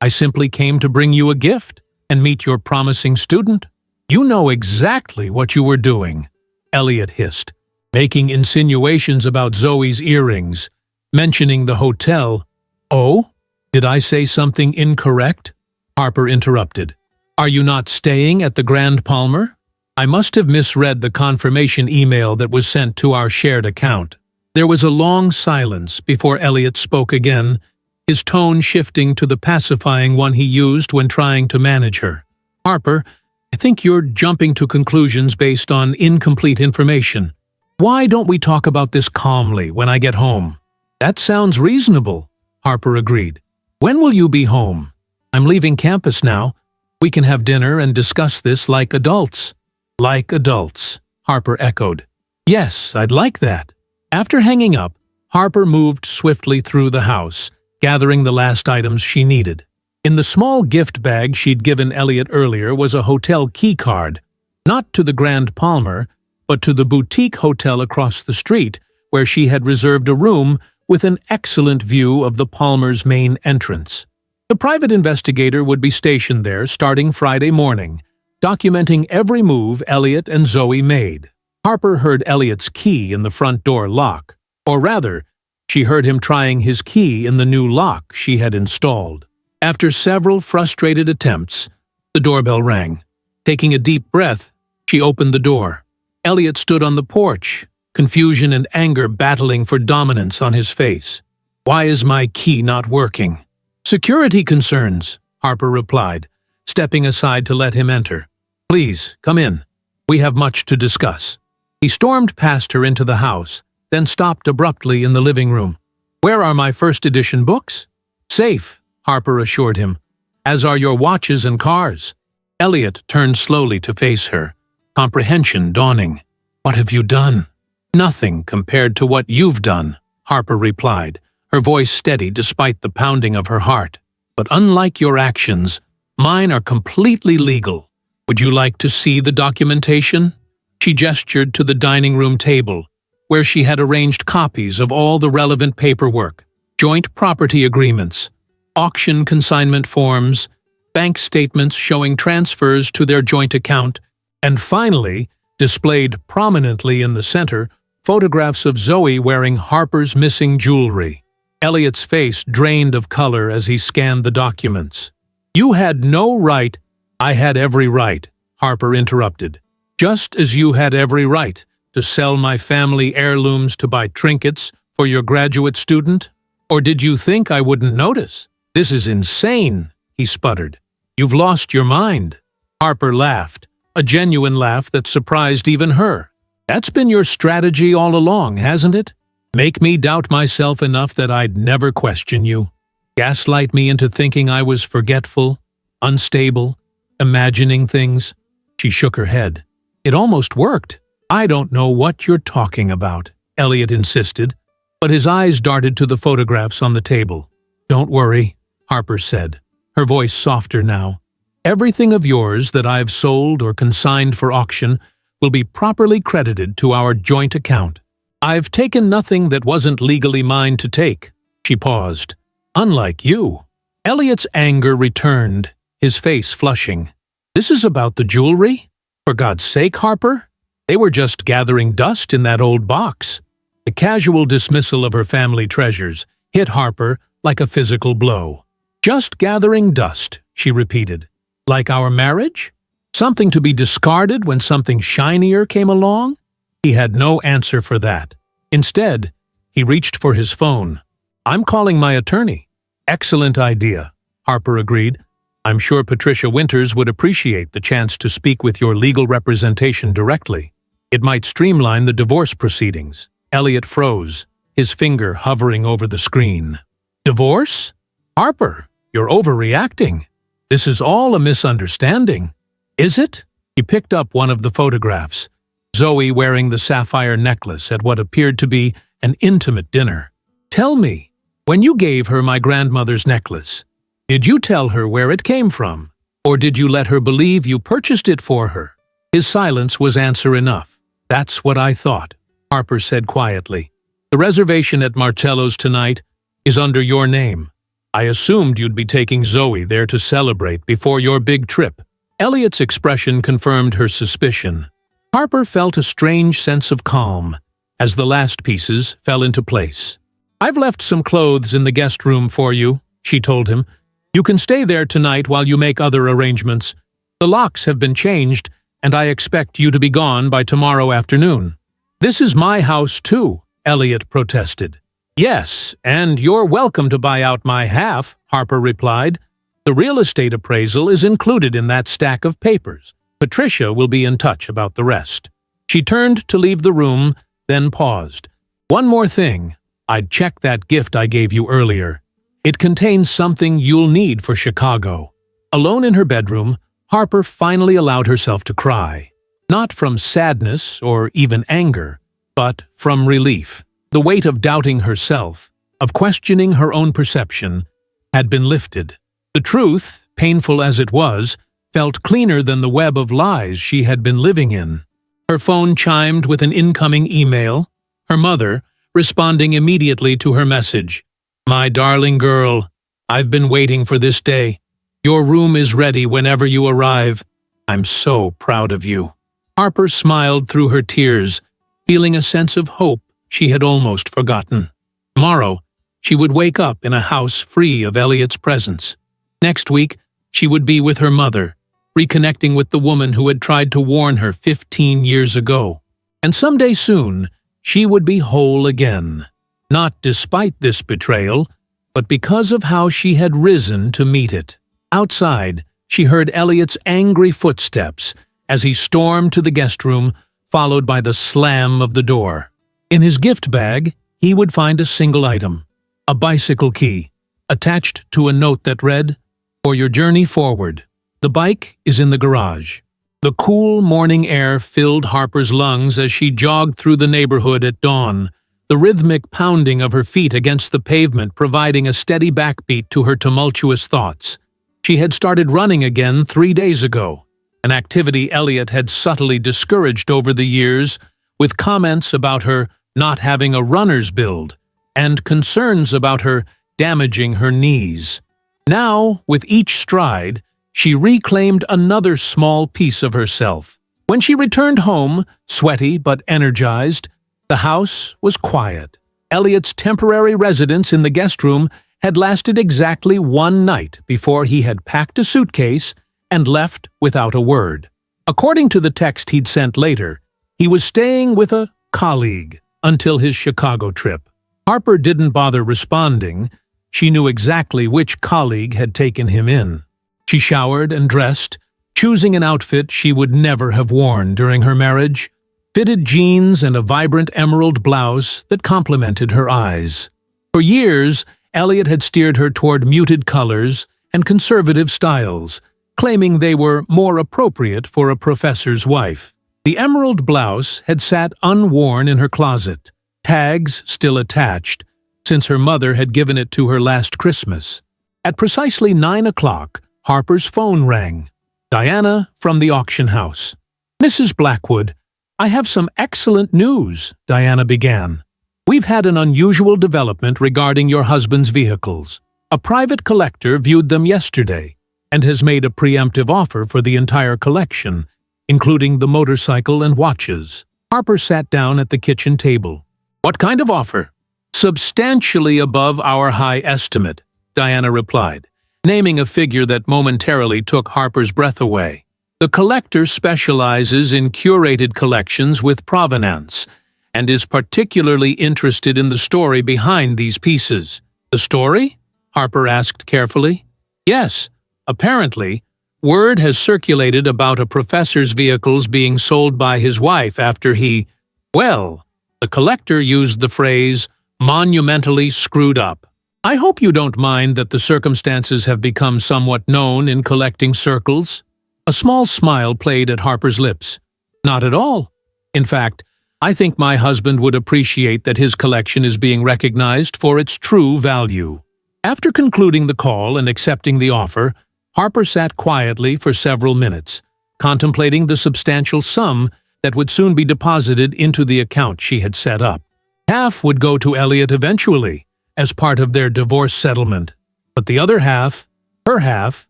I simply came to bring you a gift and meet your promising student." "You know exactly what you were doing," Elliot hissed, making insinuations about Zoe's earrings, mentioning the hotel. "Oh? Did I say something incorrect?" Harper interrupted. "Are you not staying at the Grand Palmer? I must have misread the confirmation email that was sent to our shared account." There was a long silence before Elliot spoke again, his tone shifting to the pacifying one he used when trying to manage her. "Harper, I think you're jumping to conclusions based on incomplete information. Why don't we talk about this calmly when I get home?" "That sounds reasonable," Harper agreed. "When will you be home?" "I'm leaving campus now. We can have dinner and discuss this like adults." "Like adults," Harper echoed. "Yes, I'd like that." After hanging up, Harper moved swiftly through the house, gathering the last items she needed. In the small gift bag she'd given Elliot earlier was a hotel key card, not to the Grand Palmer, but to the boutique hotel across the street, where she had reserved a room with an excellent view of the Palmer's main entrance. The private investigator would be stationed there starting Friday morning, documenting every move Elliot and Zoe made. Harper heard Elliot's key in the front door lock, or rather, she heard him trying his key in the new lock she had installed. After several frustrated attempts, the doorbell rang. Taking a deep breath, she opened the door. Elliot stood on the porch, confusion and anger battling for dominance on his face. "Why is my key not working?" "Security concerns," Harper replied, stepping aside to let him enter. "Please, come in. We have much to discuss." He stormed past her into the house, then stopped abruptly in the living room. "Where are my first edition books?" "Safe," Harper assured him, "as are your watches and cars." Elliot turned slowly to face her, comprehension dawning. "What have you done?" "Nothing compared to what you've done," Harper replied, her voice steady despite the pounding of her heart. "But unlike your actions, mine are completely legal. Would you like to see the documentation?" She gestured to the dining room table, where she had arranged copies of all the relevant paperwork, joint property agreements, auction consignment forms, bank statements showing transfers to their joint account, and finally, displayed prominently in the center, photographs of Zoe wearing Harper's missing jewelry. Elliot's face drained of color as he scanned the documents. "You had no right—" "I had every right," Harper interrupted. "Just as you had every right to sell my family heirlooms to buy trinkets for your graduate student? Or did you think I wouldn't notice? This is insane," he sputtered. "You've lost your mind." Harper laughed, a genuine laugh that surprised even her. "That's been your strategy all along, hasn't it? Make me doubt myself enough that I'd never question you. Gaslight me into thinking I was forgetful, unstable, imagining things." She shook her head. "It almost worked." "I don't know what you're talking about," Elliot insisted, but his eyes darted to the photographs on the table. "Don't worry," Harper said, her voice softer now. "Everything of yours that I've sold or consigned for auction will be properly credited to our joint account. I've taken nothing that wasn't legally mine to take." She paused. "Unlike you." Elliot's anger returned, his face flushing. "This is about the jewelry? For God's sake, Harper? They were just gathering dust in that old box." The casual dismissal of her family treasures hit Harper like a physical blow. "Just gathering dust," she repeated. "Like our marriage? Something to be discarded when something shinier came along?" He had no answer for that. Instead, he reached for his phone. "I'm calling my attorney." "Excellent idea," Harper agreed. "I'm sure Patricia Winters would appreciate the chance to speak with your legal representation directly. It might streamline the divorce proceedings." Elliot froze, his finger hovering over the screen. "Divorce? Harper, you're overreacting. This is all a misunderstanding." "Is it?" He picked up one of the photographs, Zoe wearing the sapphire necklace at what appeared to be an intimate dinner. "Tell me, when you gave her my grandmother's necklace, did you tell her where it came from? Or did you let her believe you purchased it for her?" His silence was answer enough. "That's what I thought," Harper said quietly. "The reservation at Marcello's tonight is under your name. I assumed you'd be taking Zoe there to celebrate before your big trip." Elliot's expression confirmed her suspicion. Harper felt a strange sense of calm as the last pieces fell into place. "I've left some clothes in the guest room for you," she told him. "You can stay there tonight while you make other arrangements. The locks have been changed, and I expect you to be gone by tomorrow afternoon." "This is my house, too," Elliot protested. "Yes, and you're welcome to buy out my half," Harper replied. "The real estate appraisal is included in that stack of papers. Patricia will be in touch about the rest." She turned to leave the room, then paused. "One more thing. I'd check that gift I gave you earlier. It contains something you'll need for Chicago." Alone in her bedroom, Harper finally allowed herself to cry. Not from sadness or even anger, but from relief. The weight of doubting herself, of questioning her own perception, had been lifted. The truth, painful as it was, felt cleaner than the web of lies she had been living in. Her phone chimed with an incoming email, her mother responding immediately to her message. "My darling girl, I've been waiting for this day. Your room is ready whenever you arrive. I'm so proud of you." Harper smiled through her tears, feeling a sense of hope she had almost forgotten. Tomorrow, she would wake up in a house free of Elliot's presence. Next week, she would be with her mother, reconnecting with the woman who had tried to warn her 15 years ago. And someday soon, she would be whole again, not despite this betrayal, but because of how she had risen to meet it. Outside, she heard Elliot's angry footsteps as he stormed to the guest room, followed by the slam of the door. In his gift bag, he would find a single item, a bicycle key, attached to a note that read, "For your journey forward. The bike is in the garage." The cool morning air filled Harper's lungs as she jogged through the neighborhood at dawn, the rhythmic pounding of her feet against the pavement providing a steady backbeat to her tumultuous thoughts. She had started running again 3 days ago, an activity Elliot had subtly discouraged over the years, with comments about her not having a runner's build and concerns about her damaging her knees. Now, with each stride, she reclaimed another small piece of herself. When she returned home, sweaty but energized, The house was quiet. Elliot's temporary residence in the guest room had lasted exactly one night before he had packed a suitcase and left without a word. According to the text he'd sent later, he was staying with a colleague until his Chicago trip. Harper didn't bother responding. She knew exactly which colleague had taken him in. She showered and dressed, choosing an outfit she would never have worn during her marriage, fitted jeans and a vibrant emerald blouse that complemented her eyes. For years, Elliot had steered her toward muted colors and conservative styles, claiming they were more appropriate for a professor's wife. The emerald blouse had sat unworn in her closet, tags still attached, since her mother had given it to her last Christmas. At precisely 9 o'clock, Harper's phone rang. Diana from the auction house. "Mrs. Blackwood, I have some excellent news," Diana began. "We've had an unusual development regarding your husband's vehicles. A private collector viewed them yesterday and has made a preemptive offer for the entire collection, including the motorcycle and watches." Harper sat down at the kitchen table. "What kind of offer?" "Substantially above our high estimate," Diana replied, naming a figure that momentarily took Harper's breath away. "The collector specializes in curated collections with provenance and is particularly interested in the story behind these pieces." "The story?" Harper asked carefully. "Yes, apparently, word has circulated about a professor's vehicles being sold by his wife after he, well, the collector used the phrase, monumentally screwed up. I hope you don't mind that the circumstances have become somewhat known in collecting circles." A small smile played at Harper's lips. "Not at all. In fact, I think my husband would appreciate that his collection is being recognized for its true value." After concluding the call and accepting the offer, Harper sat quietly for several minutes, contemplating the substantial sum that would soon be deposited into the account she had set up. Half would go to Elliot eventually, as part of their divorce settlement, but the other half, her half,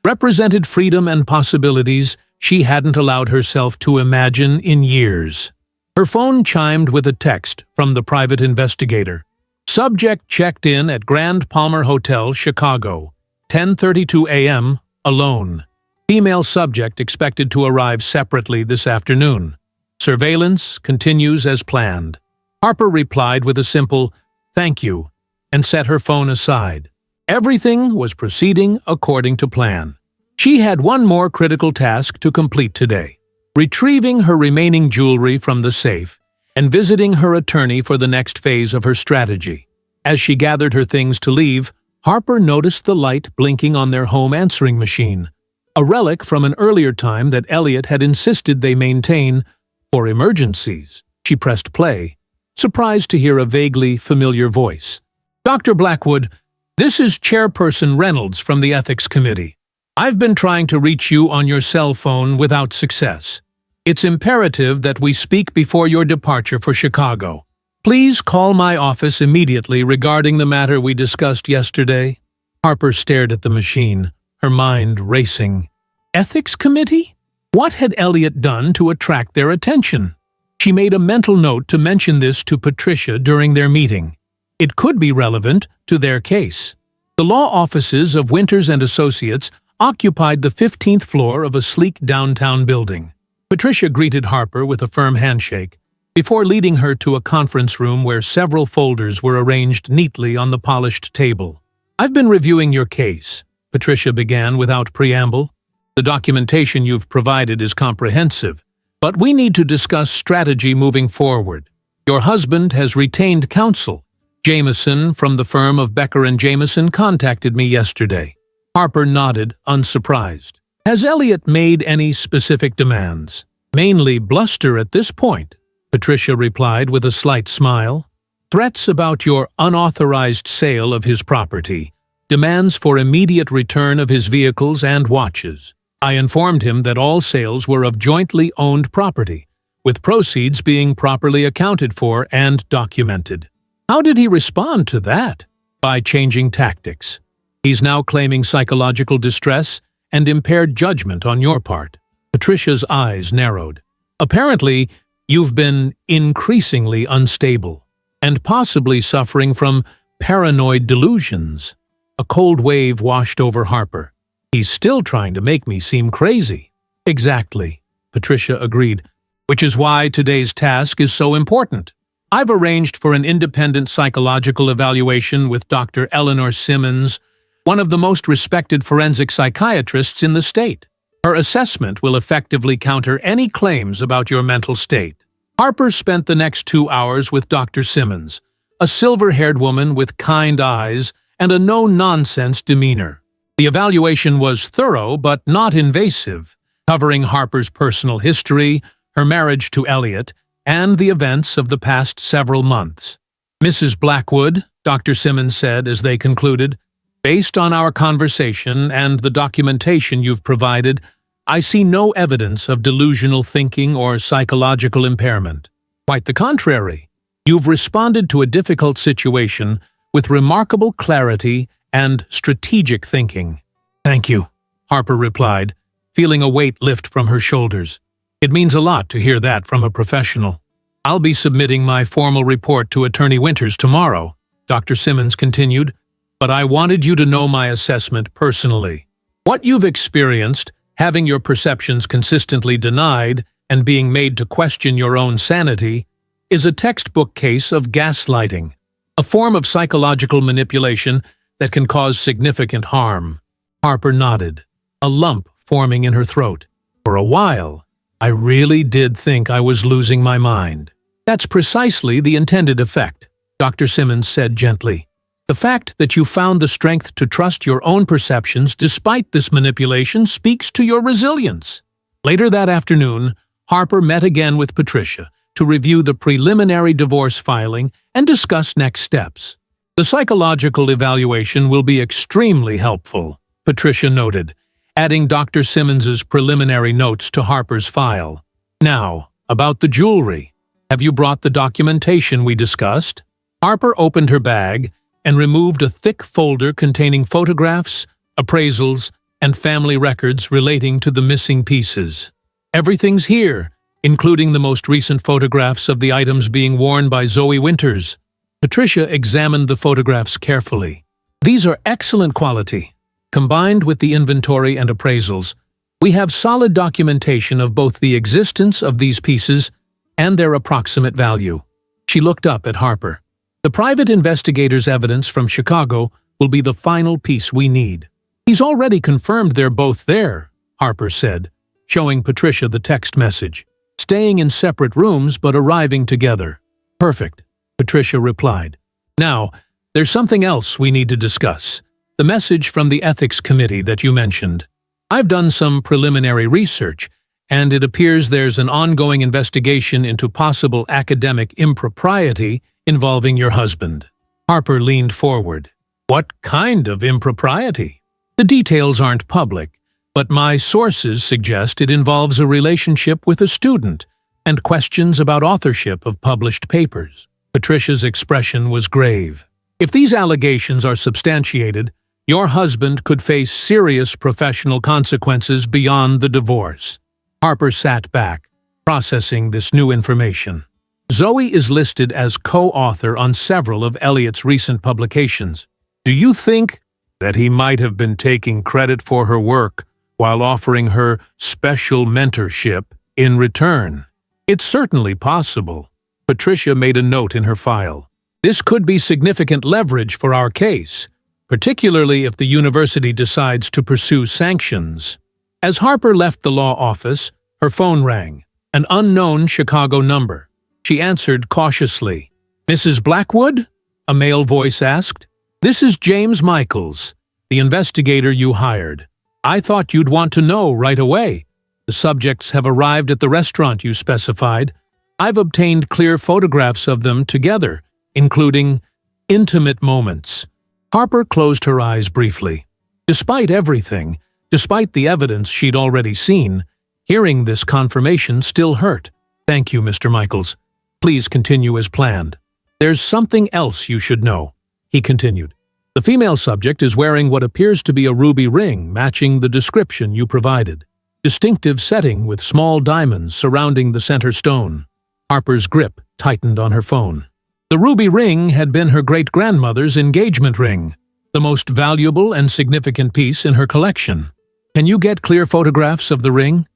represented freedom and possibilities she hadn't allowed herself to imagine in years. Her phone chimed with a text from the private investigator. "Subject checked in at Grand Palmer Hotel, Chicago, 10:32 a.m., alone. Female subject expected to arrive separately this afternoon. Surveillance continues as planned." Harper replied with a simple, "Thank you," and set her phone aside. Everything was proceeding according to plan. She had one more critical task to complete today: retrieving her remaining jewelry from the safe and visiting her attorney for the next phase of her strategy. As she gathered her things to leave, Harper noticed the light blinking on their home answering machine, a relic from an earlier time that Elliot had insisted they maintain for emergencies. She pressed play, surprised to hear a vaguely familiar voice. "Dr. Blackwood, this is Chairperson Reynolds from the Ethics Committee. I've been trying to reach you on your cell phone without success. It's imperative that we speak before your departure for Chicago. Please call my office immediately regarding the matter we discussed yesterday." Harper stared at the machine, her mind racing. Ethics Committee? What had Elliot done to attract their attention? She made a mental note to mention this to Patricia during their meeting. It could be relevant to their case. The law offices of Winters and Associates occupied the 15th floor of a sleek downtown building. Patricia greeted Harper with a firm handshake, before leading her to a conference room where several folders were arranged neatly on the polished table. "I've been reviewing your case," Patricia began without preamble. "The documentation you've provided is comprehensive, but we need to discuss strategy moving forward. Your husband has retained counsel. Jameson from the firm of Becker and Jameson contacted me yesterday." Harper nodded, unsurprised. "Has Elliot made any specific demands?" "Mainly bluster at this point," Patricia replied with a slight smile. "Threats about your unauthorized sale of his property, demands for immediate return of his vehicles and watches. I informed him that all sales were of jointly owned property, with proceeds being properly accounted for and documented." "How did he respond to that?" "By changing tactics. He's now claiming psychological distress and impaired judgment on your part." Patricia's eyes narrowed. "Apparently, You've been increasingly unstable, and possibly suffering from paranoid delusions. A cold wave washed over Harper. He's still trying to make me seem crazy. Exactly, Patricia agreed, which is why today's task is so important. I've arranged for an independent psychological evaluation with Dr. Eleanor Simmons, one of the most respected forensic psychiatrists in the state. Her assessment will effectively counter any claims about your mental state. Harper spent the next 2 hours with Dr. Simmons, a silver-haired woman with kind eyes and a no-nonsense demeanor. The evaluation was thorough but not invasive, covering Harper's personal history, her marriage to Elliot, and the events of the past several months. Mrs. Blackwood, Dr. Simmons said as they concluded, based on our conversation and the documentation you've provided, I see no evidence of delusional thinking or psychological impairment. Quite the contrary. You've responded to a difficult situation with remarkable clarity and strategic thinking. Thank you, Harper replied, feeling a weight lift from her shoulders. It means a lot to hear that from a professional. I'll be submitting my formal report to Attorney Winters tomorrow, Dr. Simmons continued, but I wanted you to know my assessment personally. What you've experienced, having your perceptions consistently denied and being made to question your own sanity, is a textbook case of gaslighting, a form of psychological manipulation that can cause significant harm. Harper nodded, a lump forming in her throat. For a while, I really did think I was losing my mind. That's precisely the intended effect, Dr. Simmons said gently. The fact that you found the strength to trust your own perceptions despite this manipulation speaks to your resilience. Later that afternoon, Harper met again with Patricia to review the preliminary divorce filing and discuss next steps. The psychological evaluation will be extremely helpful, Patricia noted, adding Dr. Simmons's preliminary notes to Harper's file. Now, about the jewelry. Have you brought the documentation we discussed? Harper opened her bag and removed a thick folder containing photographs, appraisals, and family records relating to the missing pieces. Everything's here, including the most recent photographs of the items being worn by Zoe Winters. Patricia examined the photographs carefully. These are excellent quality. Combined with the inventory and appraisals, we have solid documentation of both the existence of these pieces and their approximate value. She looked up at Harper. The private investigator's evidence from Chicago will be the final piece we need. He's already confirmed they're both there, Harper said, showing Patricia the text message. Staying in separate rooms but arriving together. Perfect, Patricia replied. Now, there's something else we need to discuss. The message from the Ethics Committee that you mentioned. I've done some preliminary research, and it appears there's an ongoing investigation into possible academic impropriety involving your husband. Harper leaned forward. What kind of impropriety? The details aren't public, but my sources suggest it involves a relationship with a student and questions about authorship of published papers. Patricia's expression was grave. If these allegations are substantiated, your husband could face serious professional consequences beyond the divorce. Harper sat back, processing this new information. Zoe is listed as co-author on several of Elliot's recent publications. Do you think that he might have been taking credit for her work while offering her special mentorship in return? It's certainly possible. Patricia made a note in her file. This could be significant leverage for our case, particularly if the university decides to pursue sanctions. As Harper left the law office, her phone rang, an unknown Chicago number. She answered cautiously. Mrs. Blackwood? A male voice asked. This is James Michaels, the investigator you hired. I thought you'd want to know right away. The subjects have arrived at the restaurant you specified. I've obtained clear photographs of them together, including intimate moments. Harper closed her eyes briefly. Despite everything, despite the evidence she'd already seen, hearing this confirmation still hurt. Thank you, Mr. Michaels. Please continue as planned. There's something else you should know, he continued. The female subject is wearing what appears to be a ruby ring matching the description you provided. Distinctive setting with small diamonds surrounding the center stone. Harper's grip tightened on her phone. The ruby ring had been her great-grandmother's engagement ring, the most valuable and significant piece in her collection. "Can you get clear photographs of the ring?"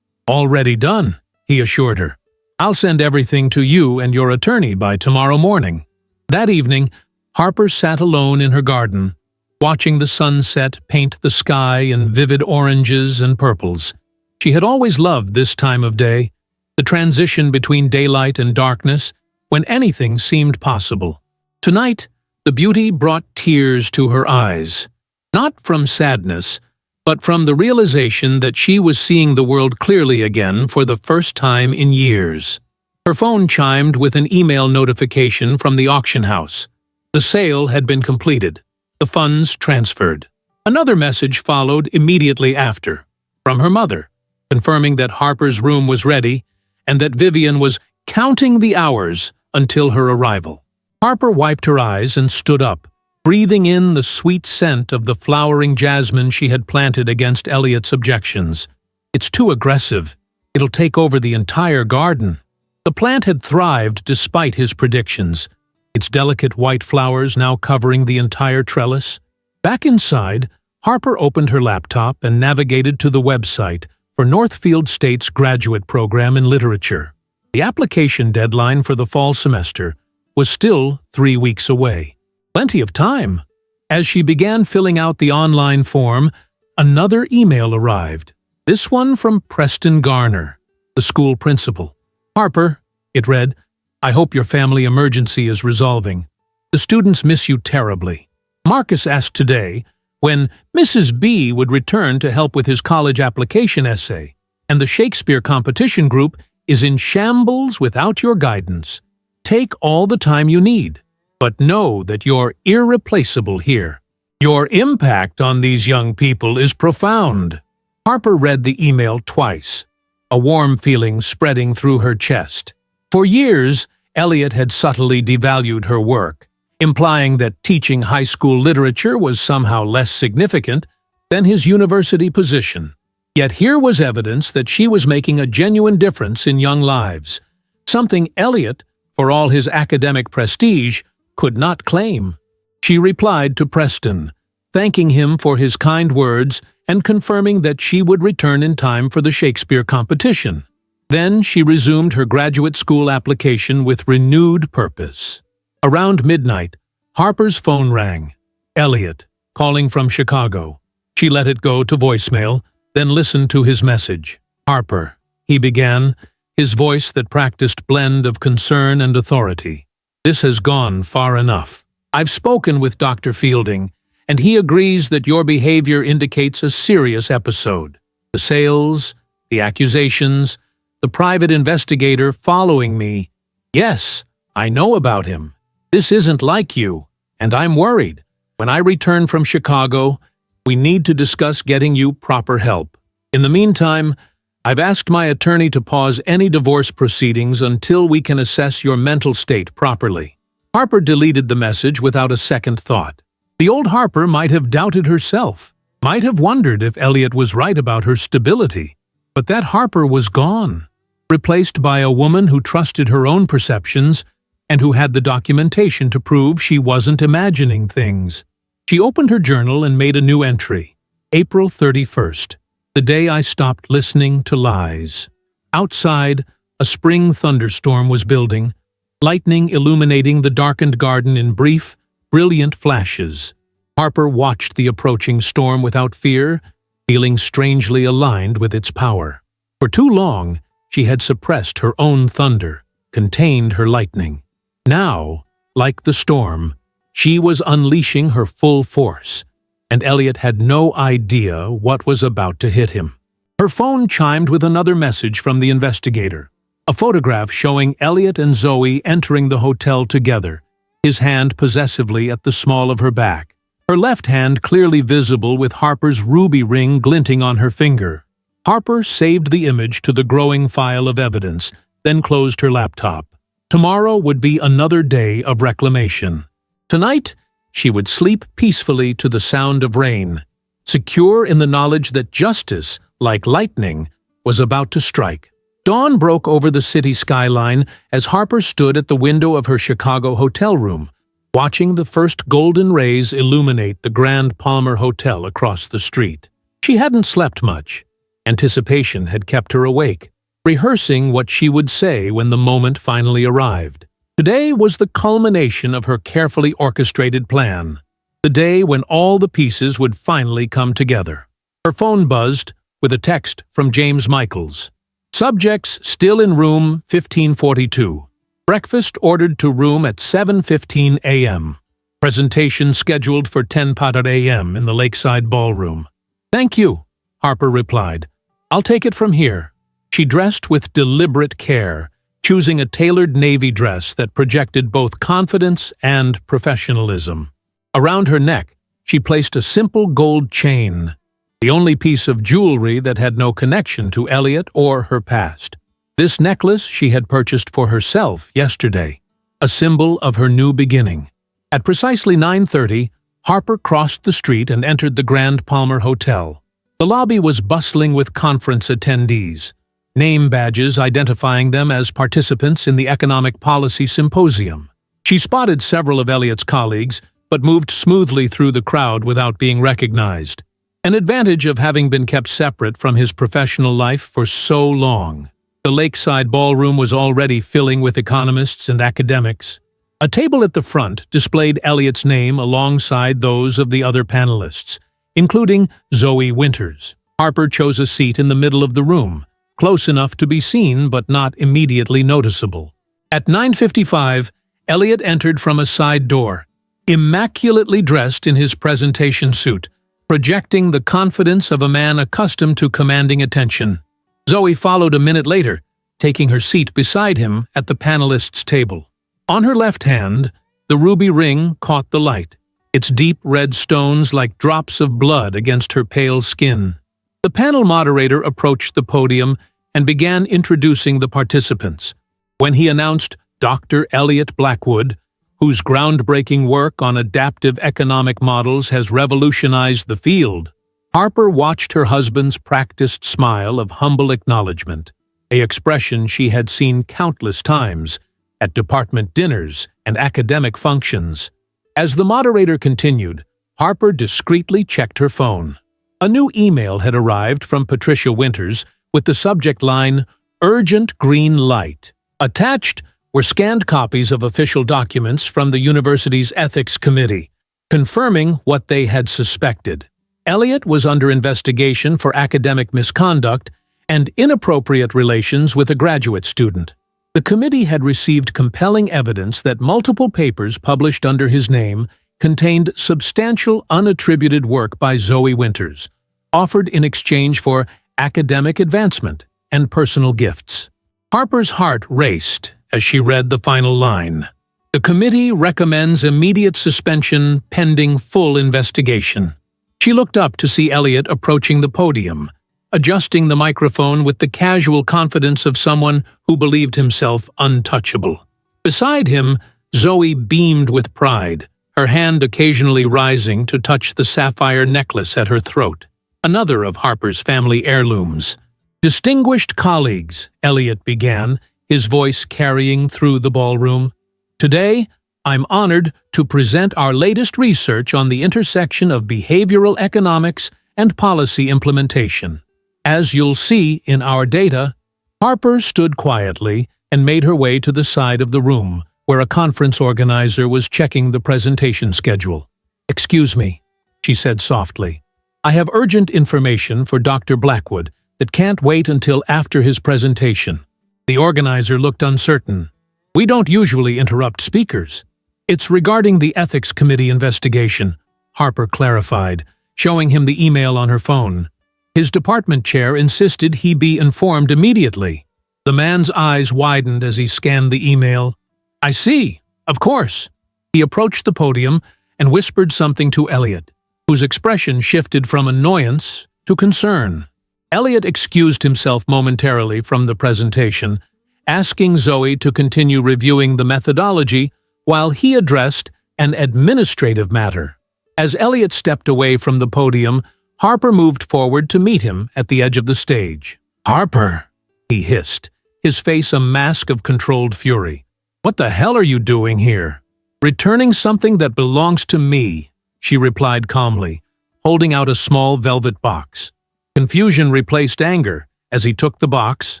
"Already done," he assured her. "I'll send everything to you and your attorney by tomorrow morning." That evening, Harper sat alone in her garden, watching the sunset paint the sky in vivid oranges and purples. She had always loved this time of day, the transition between daylight and darkness, when anything seemed possible. Tonight, the beauty brought tears to her eyes, not from sadness, but from the realization that she was seeing the world clearly again for the first time in years. Her phone chimed with an email notification from the auction house. The sale had been completed, the funds transferred. Another message followed immediately after, from her mother, confirming that Harper's room was ready and that Vivian was counting the hours until her arrival. Harper wiped her eyes and stood up, breathing in the sweet scent of the flowering jasmine she had planted against Elliot's objections. "It's too aggressive. It'll take over the entire garden." The plant had thrived despite his predictions, its delicate white flowers now covering the entire trellis. Back inside, Harper opened her laptop and navigated to the website for Northfield State's graduate program in literature. The application deadline for the fall semester was still 3 weeks away. Plenty of time. As she began filling out the online form, another email arrived. This one from Preston Garner, the school principal. "Harper," it read, "I hope your family emergency is resolving. The students miss you terribly. Marcus asked today when Mrs. B would return to help with his college application essay, and the Shakespeare competition group is in shambles without your guidance. Take all the time you need, but know that you're irreplaceable here. Your impact on these young people is profound." Harper read the email twice, a warm feeling spreading through her chest. For years, Elliot had subtly devalued her work, implying that teaching high school literature was somehow less significant than his university position. Yet here was evidence that she was making a genuine difference in young lives, something Elliot, for all his academic prestige, could not claim. She replied to Preston, thanking him for his kind words and confirming that she would return in time for the Shakespeare competition. Then she resumed her graduate school application with renewed purpose. Around midnight, Harper's phone rang. Elliot, calling from Chicago. She let it go to voicemail, then listened to his message. "Harper," he began, his voice that practiced blend of concern and authority. "This has gone far enough. I've spoken with Dr. Fielding, and he agrees that your behavior indicates a serious episode. The sales, the accusations, the private investigator following me. Yes, I know about him. This isn't like you, and I'm worried. When I return from Chicago, we need to discuss getting you proper help. In the meantime, I've asked my attorney to pause any divorce proceedings until we can assess your mental state properly." Harper deleted the message without a second thought. The old Harper might have doubted herself, might have wondered if Elliot was right about her stability. But that Harper was gone, replaced by a woman who trusted her own perceptions and who had the documentation to prove she wasn't imagining things. She opened her journal and made a new entry. April 31st, the day I stopped listening to lies. Outside, a spring thunderstorm was building, lightning illuminating the darkened garden in brief, brilliant flashes. Harper watched the approaching storm without fear, feeling strangely aligned with its power. For too long, she had suppressed her own thunder, contained her lightning. Now, like the storm, she was unleashing her full force, and Elliot had no idea what was about to hit him. Her phone chimed with another message from the investigator, a photograph showing Elliot and Zoe entering the hotel together, his hand possessively at the small of her back, her left hand clearly visible with Harper's ruby ring glinting on her finger. Harper saved the image to the growing file of evidence, then closed her laptop. Tomorrow would be another day of reclamation. Tonight, she would sleep peacefully to the sound of rain, secure in the knowledge that justice, like lightning, was about to strike. Dawn broke over the city skyline as Harper stood at the window of her Chicago hotel room, watching the first golden rays illuminate the Grand Palmer Hotel across the street. She hadn't slept much. Anticipation had kept her awake, rehearsing what she would say when the moment finally arrived. Today was the culmination of her carefully orchestrated plan, the day when all the pieces would finally come together. Her phone buzzed with a text from James Michaels. Subjects still in room 1542. Breakfast ordered to room at 7:15 a.m. Presentation scheduled for 10:00 a.m. in the Lakeside Ballroom. "Thank you," Harper replied. "I'll take it from here." She dressed with deliberate care, choosing a tailored navy dress that projected both confidence and professionalism. Around her neck, she placed a simple gold chain, the only piece of jewelry that had no connection to Elliot or her past. This necklace she had purchased for herself yesterday, a symbol of her new beginning. At precisely 9:30, Harper crossed the street and entered the Grand Palmer Hotel. The lobby was bustling with conference attendees, name badges identifying them as participants in the Economic Policy Symposium. She spotted several of Elliot's colleagues, but moved smoothly through the crowd without being recognized, an advantage of having been kept separate from his professional life for so long. The Lakeside Ballroom was already filling with economists and academics. A table at the front displayed Elliot's name alongside those of the other panelists, including Zoe Winters. Harper chose a seat in the middle of the room, close enough to be seen but not immediately noticeable. At 9:55, Elliot entered from a side door, immaculately dressed in his presentation suit, projecting the confidence of a man accustomed to commanding attention. Zoe followed a minute later, taking her seat beside him at the panelists' table. On her left hand, the ruby ring caught the light, its deep red stones like drops of blood against her pale skin. The panel moderator approached the podium and began introducing the participants. When he announced Dr. Elliot Blackwood, whose groundbreaking work on adaptive economic models has revolutionized the field, Harper watched her husband's practiced smile of humble acknowledgement, an expression she had seen countless times at department dinners and academic functions. As the moderator continued, Harper discreetly checked her phone. A new email had arrived from Patricia Winters with the subject line, "Urgent Green Light." Attached were scanned copies of official documents from the university's ethics committee, confirming what they had suspected. Elliot was under investigation for academic misconduct and inappropriate relations with a graduate student. The committee had received compelling evidence that multiple papers published under his name contained substantial unattributed work by Zoe Winters, offered in exchange for academic advancement and personal gifts. Harper's heart raced as she read the final line. The committee recommends immediate suspension pending full investigation. She looked up to see Elliot approaching the podium, adjusting the microphone with the casual confidence of someone who believed himself untouchable. Beside him, Zoe beamed with pride, her hand occasionally rising to touch the sapphire necklace at her throat, another of Harper's family heirlooms. "Distinguished colleagues," Elliot began, his voice carrying through the ballroom. "Today, I'm honored to present our latest research on the intersection of behavioral economics and policy implementation. As you'll see in our data," Harper stood quietly and made her way to the side of the room, where a conference organizer was checking the presentation schedule. "Excuse me," she said softly. "I have urgent information for Dr. Blackwood that can't wait until after his presentation." The organizer looked uncertain. "We don't usually interrupt speakers." "It's regarding the Ethics Committee investigation," Harper clarified, showing him the email on her phone. His department chair insisted he be informed immediately. The man's eyes widened as he scanned the email. "I see. Of course." He approached the podium and whispered something to Elliot, whose expression shifted from annoyance to concern. Elliot excused himself momentarily from the presentation, asking Zoe to continue reviewing the methodology while he addressed an administrative matter. As Elliot stepped away from the podium, Harper moved forward to meet him at the edge of the stage. "Harper," he hissed, his face a mask of controlled fury. "What the hell are you doing here?" "Returning something that belongs to me," she replied calmly, holding out a small velvet box. Confusion replaced anger as he took the box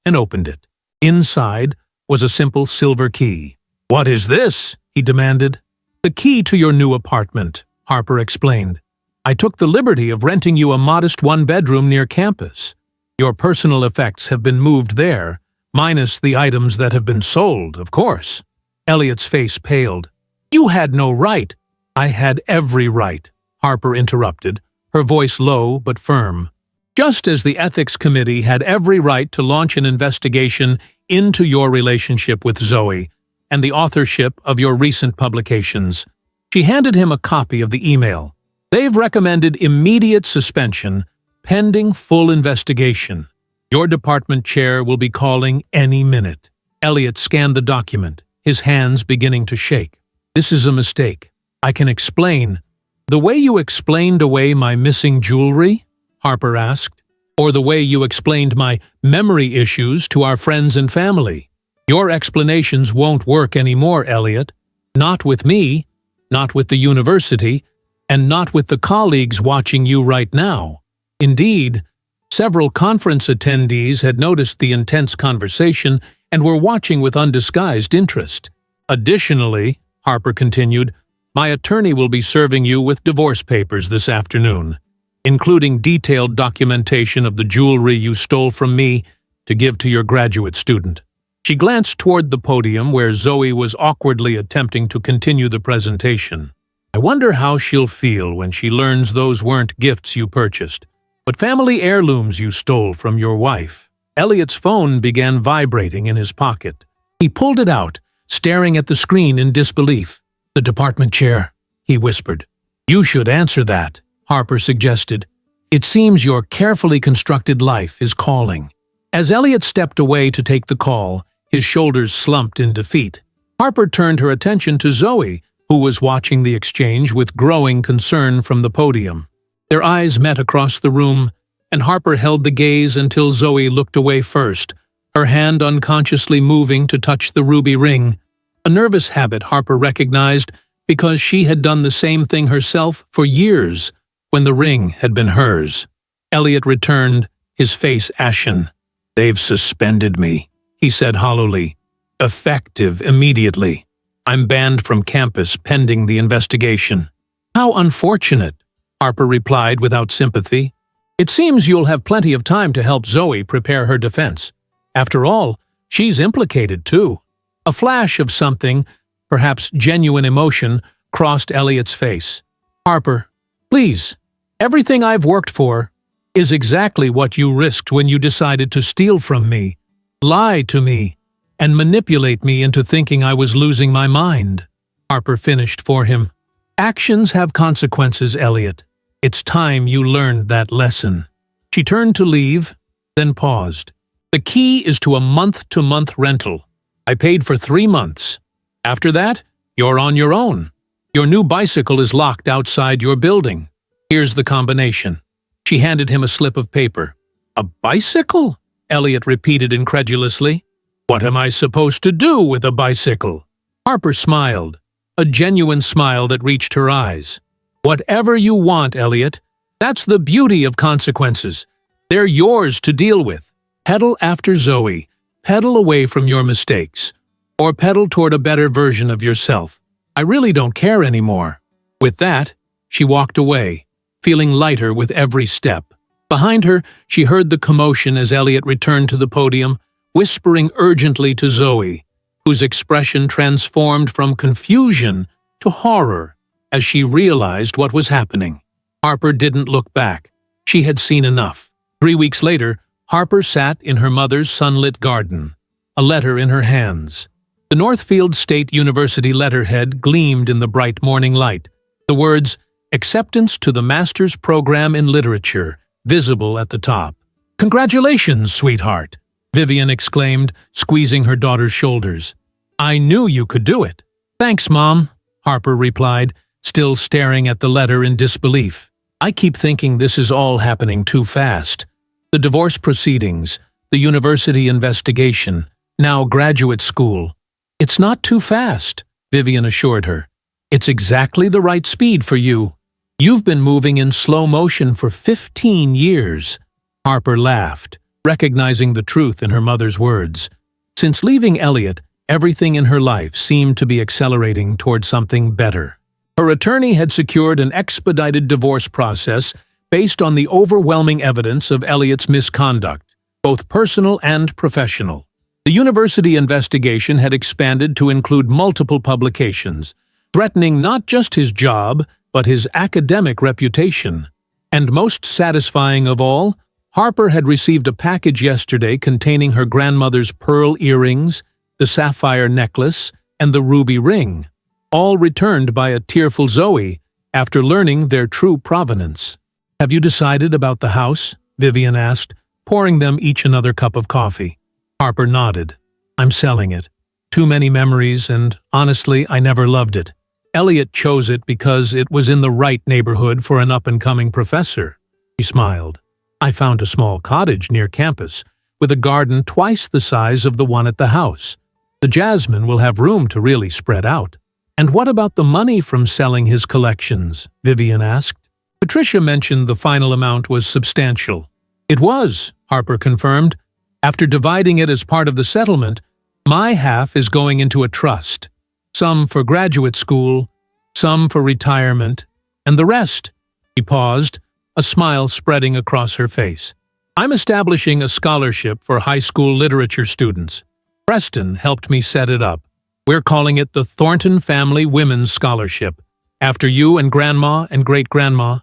and opened it. Inside was a simple silver key. "What is this?" he demanded. "The key to your new apartment," Harper explained. "I took the liberty of renting you a modest one-bedroom near campus. Your personal effects have been moved there, minus the items that have been sold, of course." Elliot's face paled. "You had no right." "I had every right," Harper interrupted, her voice low but firm. "Just as the Ethics Committee had every right to launch an investigation into your relationship with Zoe and the authorship of your recent publications." She handed him a copy of the email. "They've recommended immediate suspension, pending full investigation. Your department chair will be calling any minute." Elliot scanned the document, his hands beginning to shake. "This is a mistake. I can explain." "The way you explained away my missing jewelry?" Harper asked. "Or the way you explained my memory issues to our friends and family? Your explanations won't work anymore, Elliot. Not with me, not with the university, and not with the colleagues watching you right now." Indeed, several conference attendees had noticed the intense conversation and were watching with undisguised interest. "Additionally," Harper continued, "my attorney will be serving you with divorce papers this afternoon, including detailed documentation of the jewelry you stole from me to give to your graduate student." She glanced toward the podium where Zoe was awkwardly attempting to continue the presentation. "I wonder how she'll feel when she learns those weren't gifts you purchased, but family heirlooms you stole from your wife." Elliot's phone began vibrating in his pocket. He pulled it out, staring at the screen in disbelief. "The department chair," he whispered. "You should answer that," Harper suggested. "It seems your carefully constructed life is calling." As Elliot stepped away to take the call, his shoulders slumped in defeat. Harper turned her attention to Zoe, who was watching the exchange with growing concern from the podium. Their eyes met across the room, and Harper held the gaze until Zoe looked away first, her hand unconsciously moving to touch the ruby ring, a nervous habit Harper recognized because she had done the same thing herself for years when the ring had been hers. Elliot returned, his face ashen. "They've suspended me," he said hollowly. "Effective immediately. I'm banned from campus pending the investigation." "How unfortunate," Harper replied without sympathy. "It seems you'll have plenty of time to help Zoe prepare her defense. After all, she's implicated too." A flash of something, perhaps genuine emotion, crossed Elliot's face. "Harper, please, everything I've worked for is exactly what you risked when you decided to steal from me, lie to me, and manipulate me into thinking I was losing my mind." Harper finished for him. "Actions have consequences, Elliot. It's time you learned that lesson." She turned to leave, then paused. "The key is to a month-to-month rental. I paid for 3 months. After that, you're on your own. Your new bicycle is locked outside your building. Here's the combination." She handed him a slip of paper. "A bicycle?" Elliot repeated incredulously. "What am I supposed to do with a bicycle?" Harper smiled, a genuine smile that reached her eyes. "Whatever you want, Elliot. That's the beauty of consequences. They're yours to deal with. Pedal after Zoe. Pedal away from your mistakes. Or pedal toward a better version of yourself. I really don't care anymore." With that, she walked away, feeling lighter with every step. Behind her, she heard the commotion as Elliot returned to the podium, whispering urgently to Zoe, whose expression transformed from confusion to horror as she realized what was happening. Harper didn't look back. She had seen enough. 3 weeks later, Harper sat in her mother's sunlit garden, a letter in her hands. The Northfield State University letterhead gleamed in the bright morning light. The words, "Acceptance to the Master's Program in Literature," visible at the top. "Congratulations, sweetheart," Vivian exclaimed, squeezing her daughter's shoulders. "I knew you could do it." "Thanks, Mom," Harper replied, still staring at the letter in disbelief. "I keep thinking this is all happening too fast. The divorce proceedings, the university investigation, now graduate school. It's not too fast, Vivian assured her. It's exactly the right speed for you. You've been moving in slow motion for 15 years. Harper laughed, recognizing the truth in her mother's words. Since leaving Elliot, everything in her life seemed to be accelerating toward something better. Her attorney had secured an expedited divorce process based on the overwhelming evidence of Elliot's misconduct, both personal and professional. The university investigation had expanded to include multiple publications, threatening not just his job, but his academic reputation. And most satisfying of all, Harper had received a package yesterday containing her grandmother's pearl earrings, the sapphire necklace, and the ruby ring, all returned by a tearful Zoe after learning their true provenance. "Have you decided about the house?" Vivian asked, pouring them each another cup of coffee. Harper nodded. "I'm selling it. Too many memories, and honestly, I never loved it. Elliot chose it because it was in the right neighborhood for an up-and-coming professor." He smiled. "I found a small cottage near campus, with a garden twice the size of the one at the house. The Jasmine will have room to really spread out." "And what about the money from selling his collections?" Vivian asked. Patricia mentioned the final amount was substantial. "It was," Harper confirmed. "After dividing it as part of the settlement, my half is going into a trust. Some for graduate school, some for retirement, and the rest." He paused, a smile spreading across her face. "I'm establishing a scholarship for high school literature students. Preston helped me set it up. We're calling it the Thornton Family Women's Scholarship, after you and Grandma and Great-Grandma."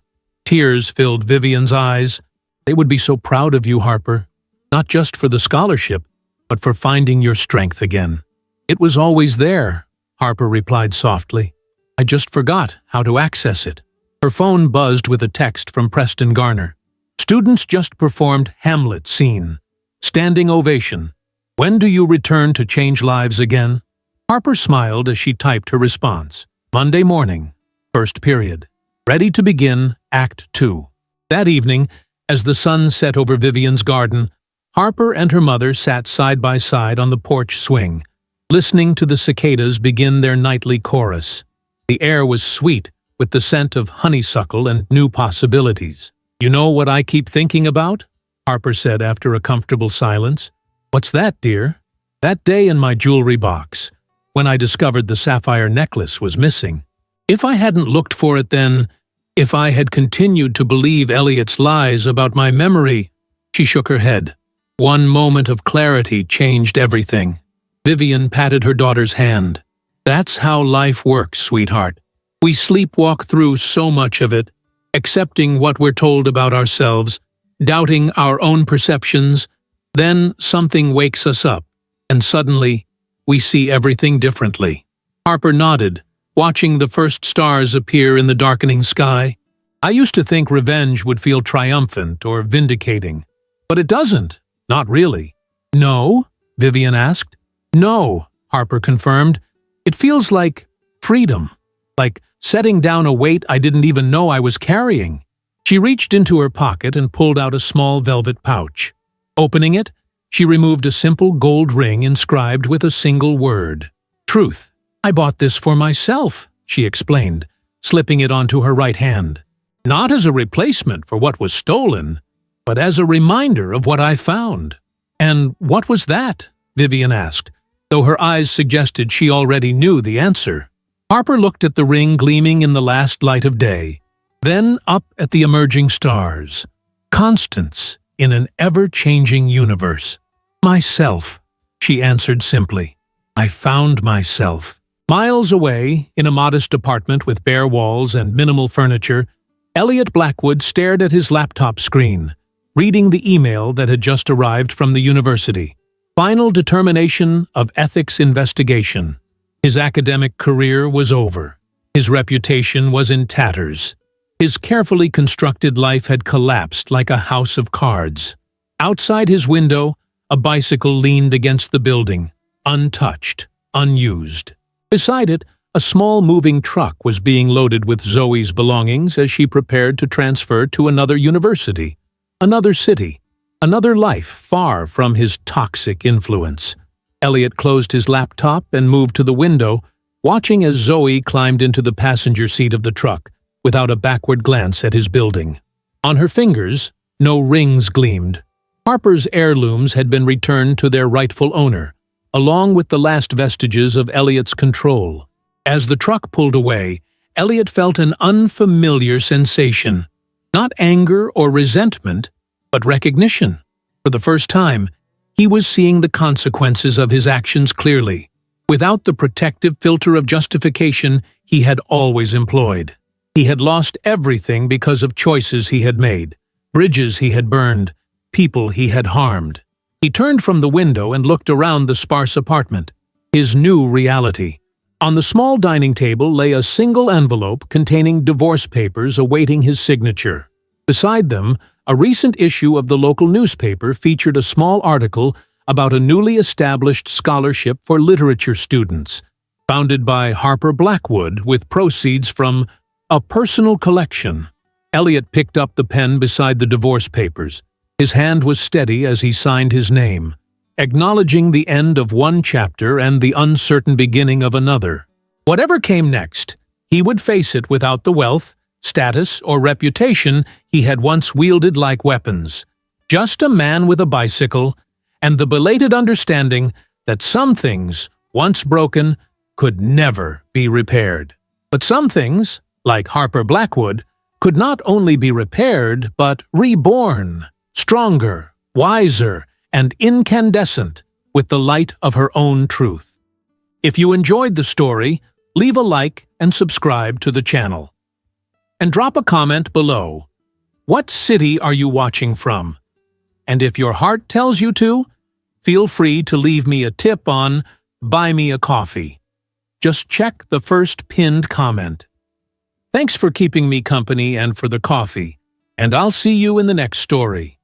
Tears filled Vivian's eyes. "They would be so proud of you, Harper. Not just for the scholarship, but for finding your strength again." "It was always there," Harper replied softly. "I just forgot how to access it." Her phone buzzed with a text from Preston Garner. "Students just performed Hamlet scene. Standing ovation. When do you return to change lives again?" Harper smiled as she typed her response. "Monday morning, first period. Ready to begin Act 2. That evening, as the sun set over Vivian's garden, Harper and her mother sat side by side on the porch swing, listening to the cicadas begin their nightly chorus. The air was sweet, with the scent of honeysuckle and new possibilities. "You know what I keep thinking about?" Harper said after a comfortable silence. "What's that, dear?" "That day in my jewelry box, when I discovered the sapphire necklace was missing. If I hadn't looked for it then, if I had continued to believe Elliot's lies about my memory—" She shook her head. One moment of clarity changed everything. Vivian patted her daughter's hand. "That's how life works, sweetheart. We sleepwalk through so much of it, accepting what we're told about ourselves, doubting our own perceptions. Then something wakes us up, and suddenly we see everything differently." Harper nodded, watching the first stars appear in the darkening sky. "I used to think revenge would feel triumphant or vindicating, but it doesn't, not really." "No?" Vivian asked. "No," Harper confirmed. "It feels like freedom, like setting down a weight I didn't even know I was carrying." She reached into her pocket and pulled out a small velvet pouch. Opening it, she removed a simple gold ring inscribed with a single word: "Truth." "I bought this for myself," she explained, slipping it onto her right hand. "Not as a replacement for what was stolen, but as a reminder of what I found." "And what was that?" Vivian asked, though her eyes suggested she already knew the answer. Harper looked at the ring gleaming in the last light of day, then up at the emerging stars. Constance in an ever-changing universe. "Myself," she answered simply. "I found myself." Miles away, in a modest apartment with bare walls and minimal furniture, Elliot Blackwood stared at his laptop screen, reading the email that had just arrived from the university. Final determination of ethics investigation. His academic career was over. His reputation was in tatters. His carefully constructed life had collapsed like a house of cards. Outside his window, a bicycle leaned against the building, untouched, unused. Beside it, a small moving truck was being loaded with Zoe's belongings as she prepared to transfer to another university, another city, another life far from his toxic influence. Elliot closed his laptop and moved to the window, watching as Zoe climbed into the passenger seat of the truck, without a backward glance at his building. On her fingers, no rings gleamed. Harper's heirlooms had been returned to their rightful owner, along with the last vestiges of Elliot's control. As the truck pulled away, Elliot felt an unfamiliar sensation. Not anger or resentment, but recognition. For the first time, he was seeing the consequences of his actions clearly, without the protective filter of justification he had always employed. He had lost everything because of choices he had made, bridges he had burned, people he had harmed. He turned from the window and looked around the sparse apartment, his new reality. On the small dining table lay a single envelope containing divorce papers awaiting his signature. Beside them, a recent issue of the local newspaper featured a small article about a newly established scholarship for literature students, founded by Harper Blackwood with proceeds from a personal collection. Elliot picked up the pen beside the divorce papers. His hand was steady as he signed his name, acknowledging the end of one chapter and the uncertain beginning of another. Whatever came next, he would face it without the wealth, status, or reputation he had once wielded like weapons. Just a man with a bicycle, and the belated understanding that some things, once broken, could never be repaired. But some things, like Harper Blackwood, could not only be repaired, but reborn, stronger, wiser, and incandescent with the light of her own truth. If you enjoyed the story, leave a like and subscribe to the channel. And drop a comment below. What city are you watching from? And if your heart tells you to, feel free to leave me a tip on Buy Me a Coffee. Just check the first pinned comment. Thanks for keeping me company and for the coffee, and I'll see you in the next story.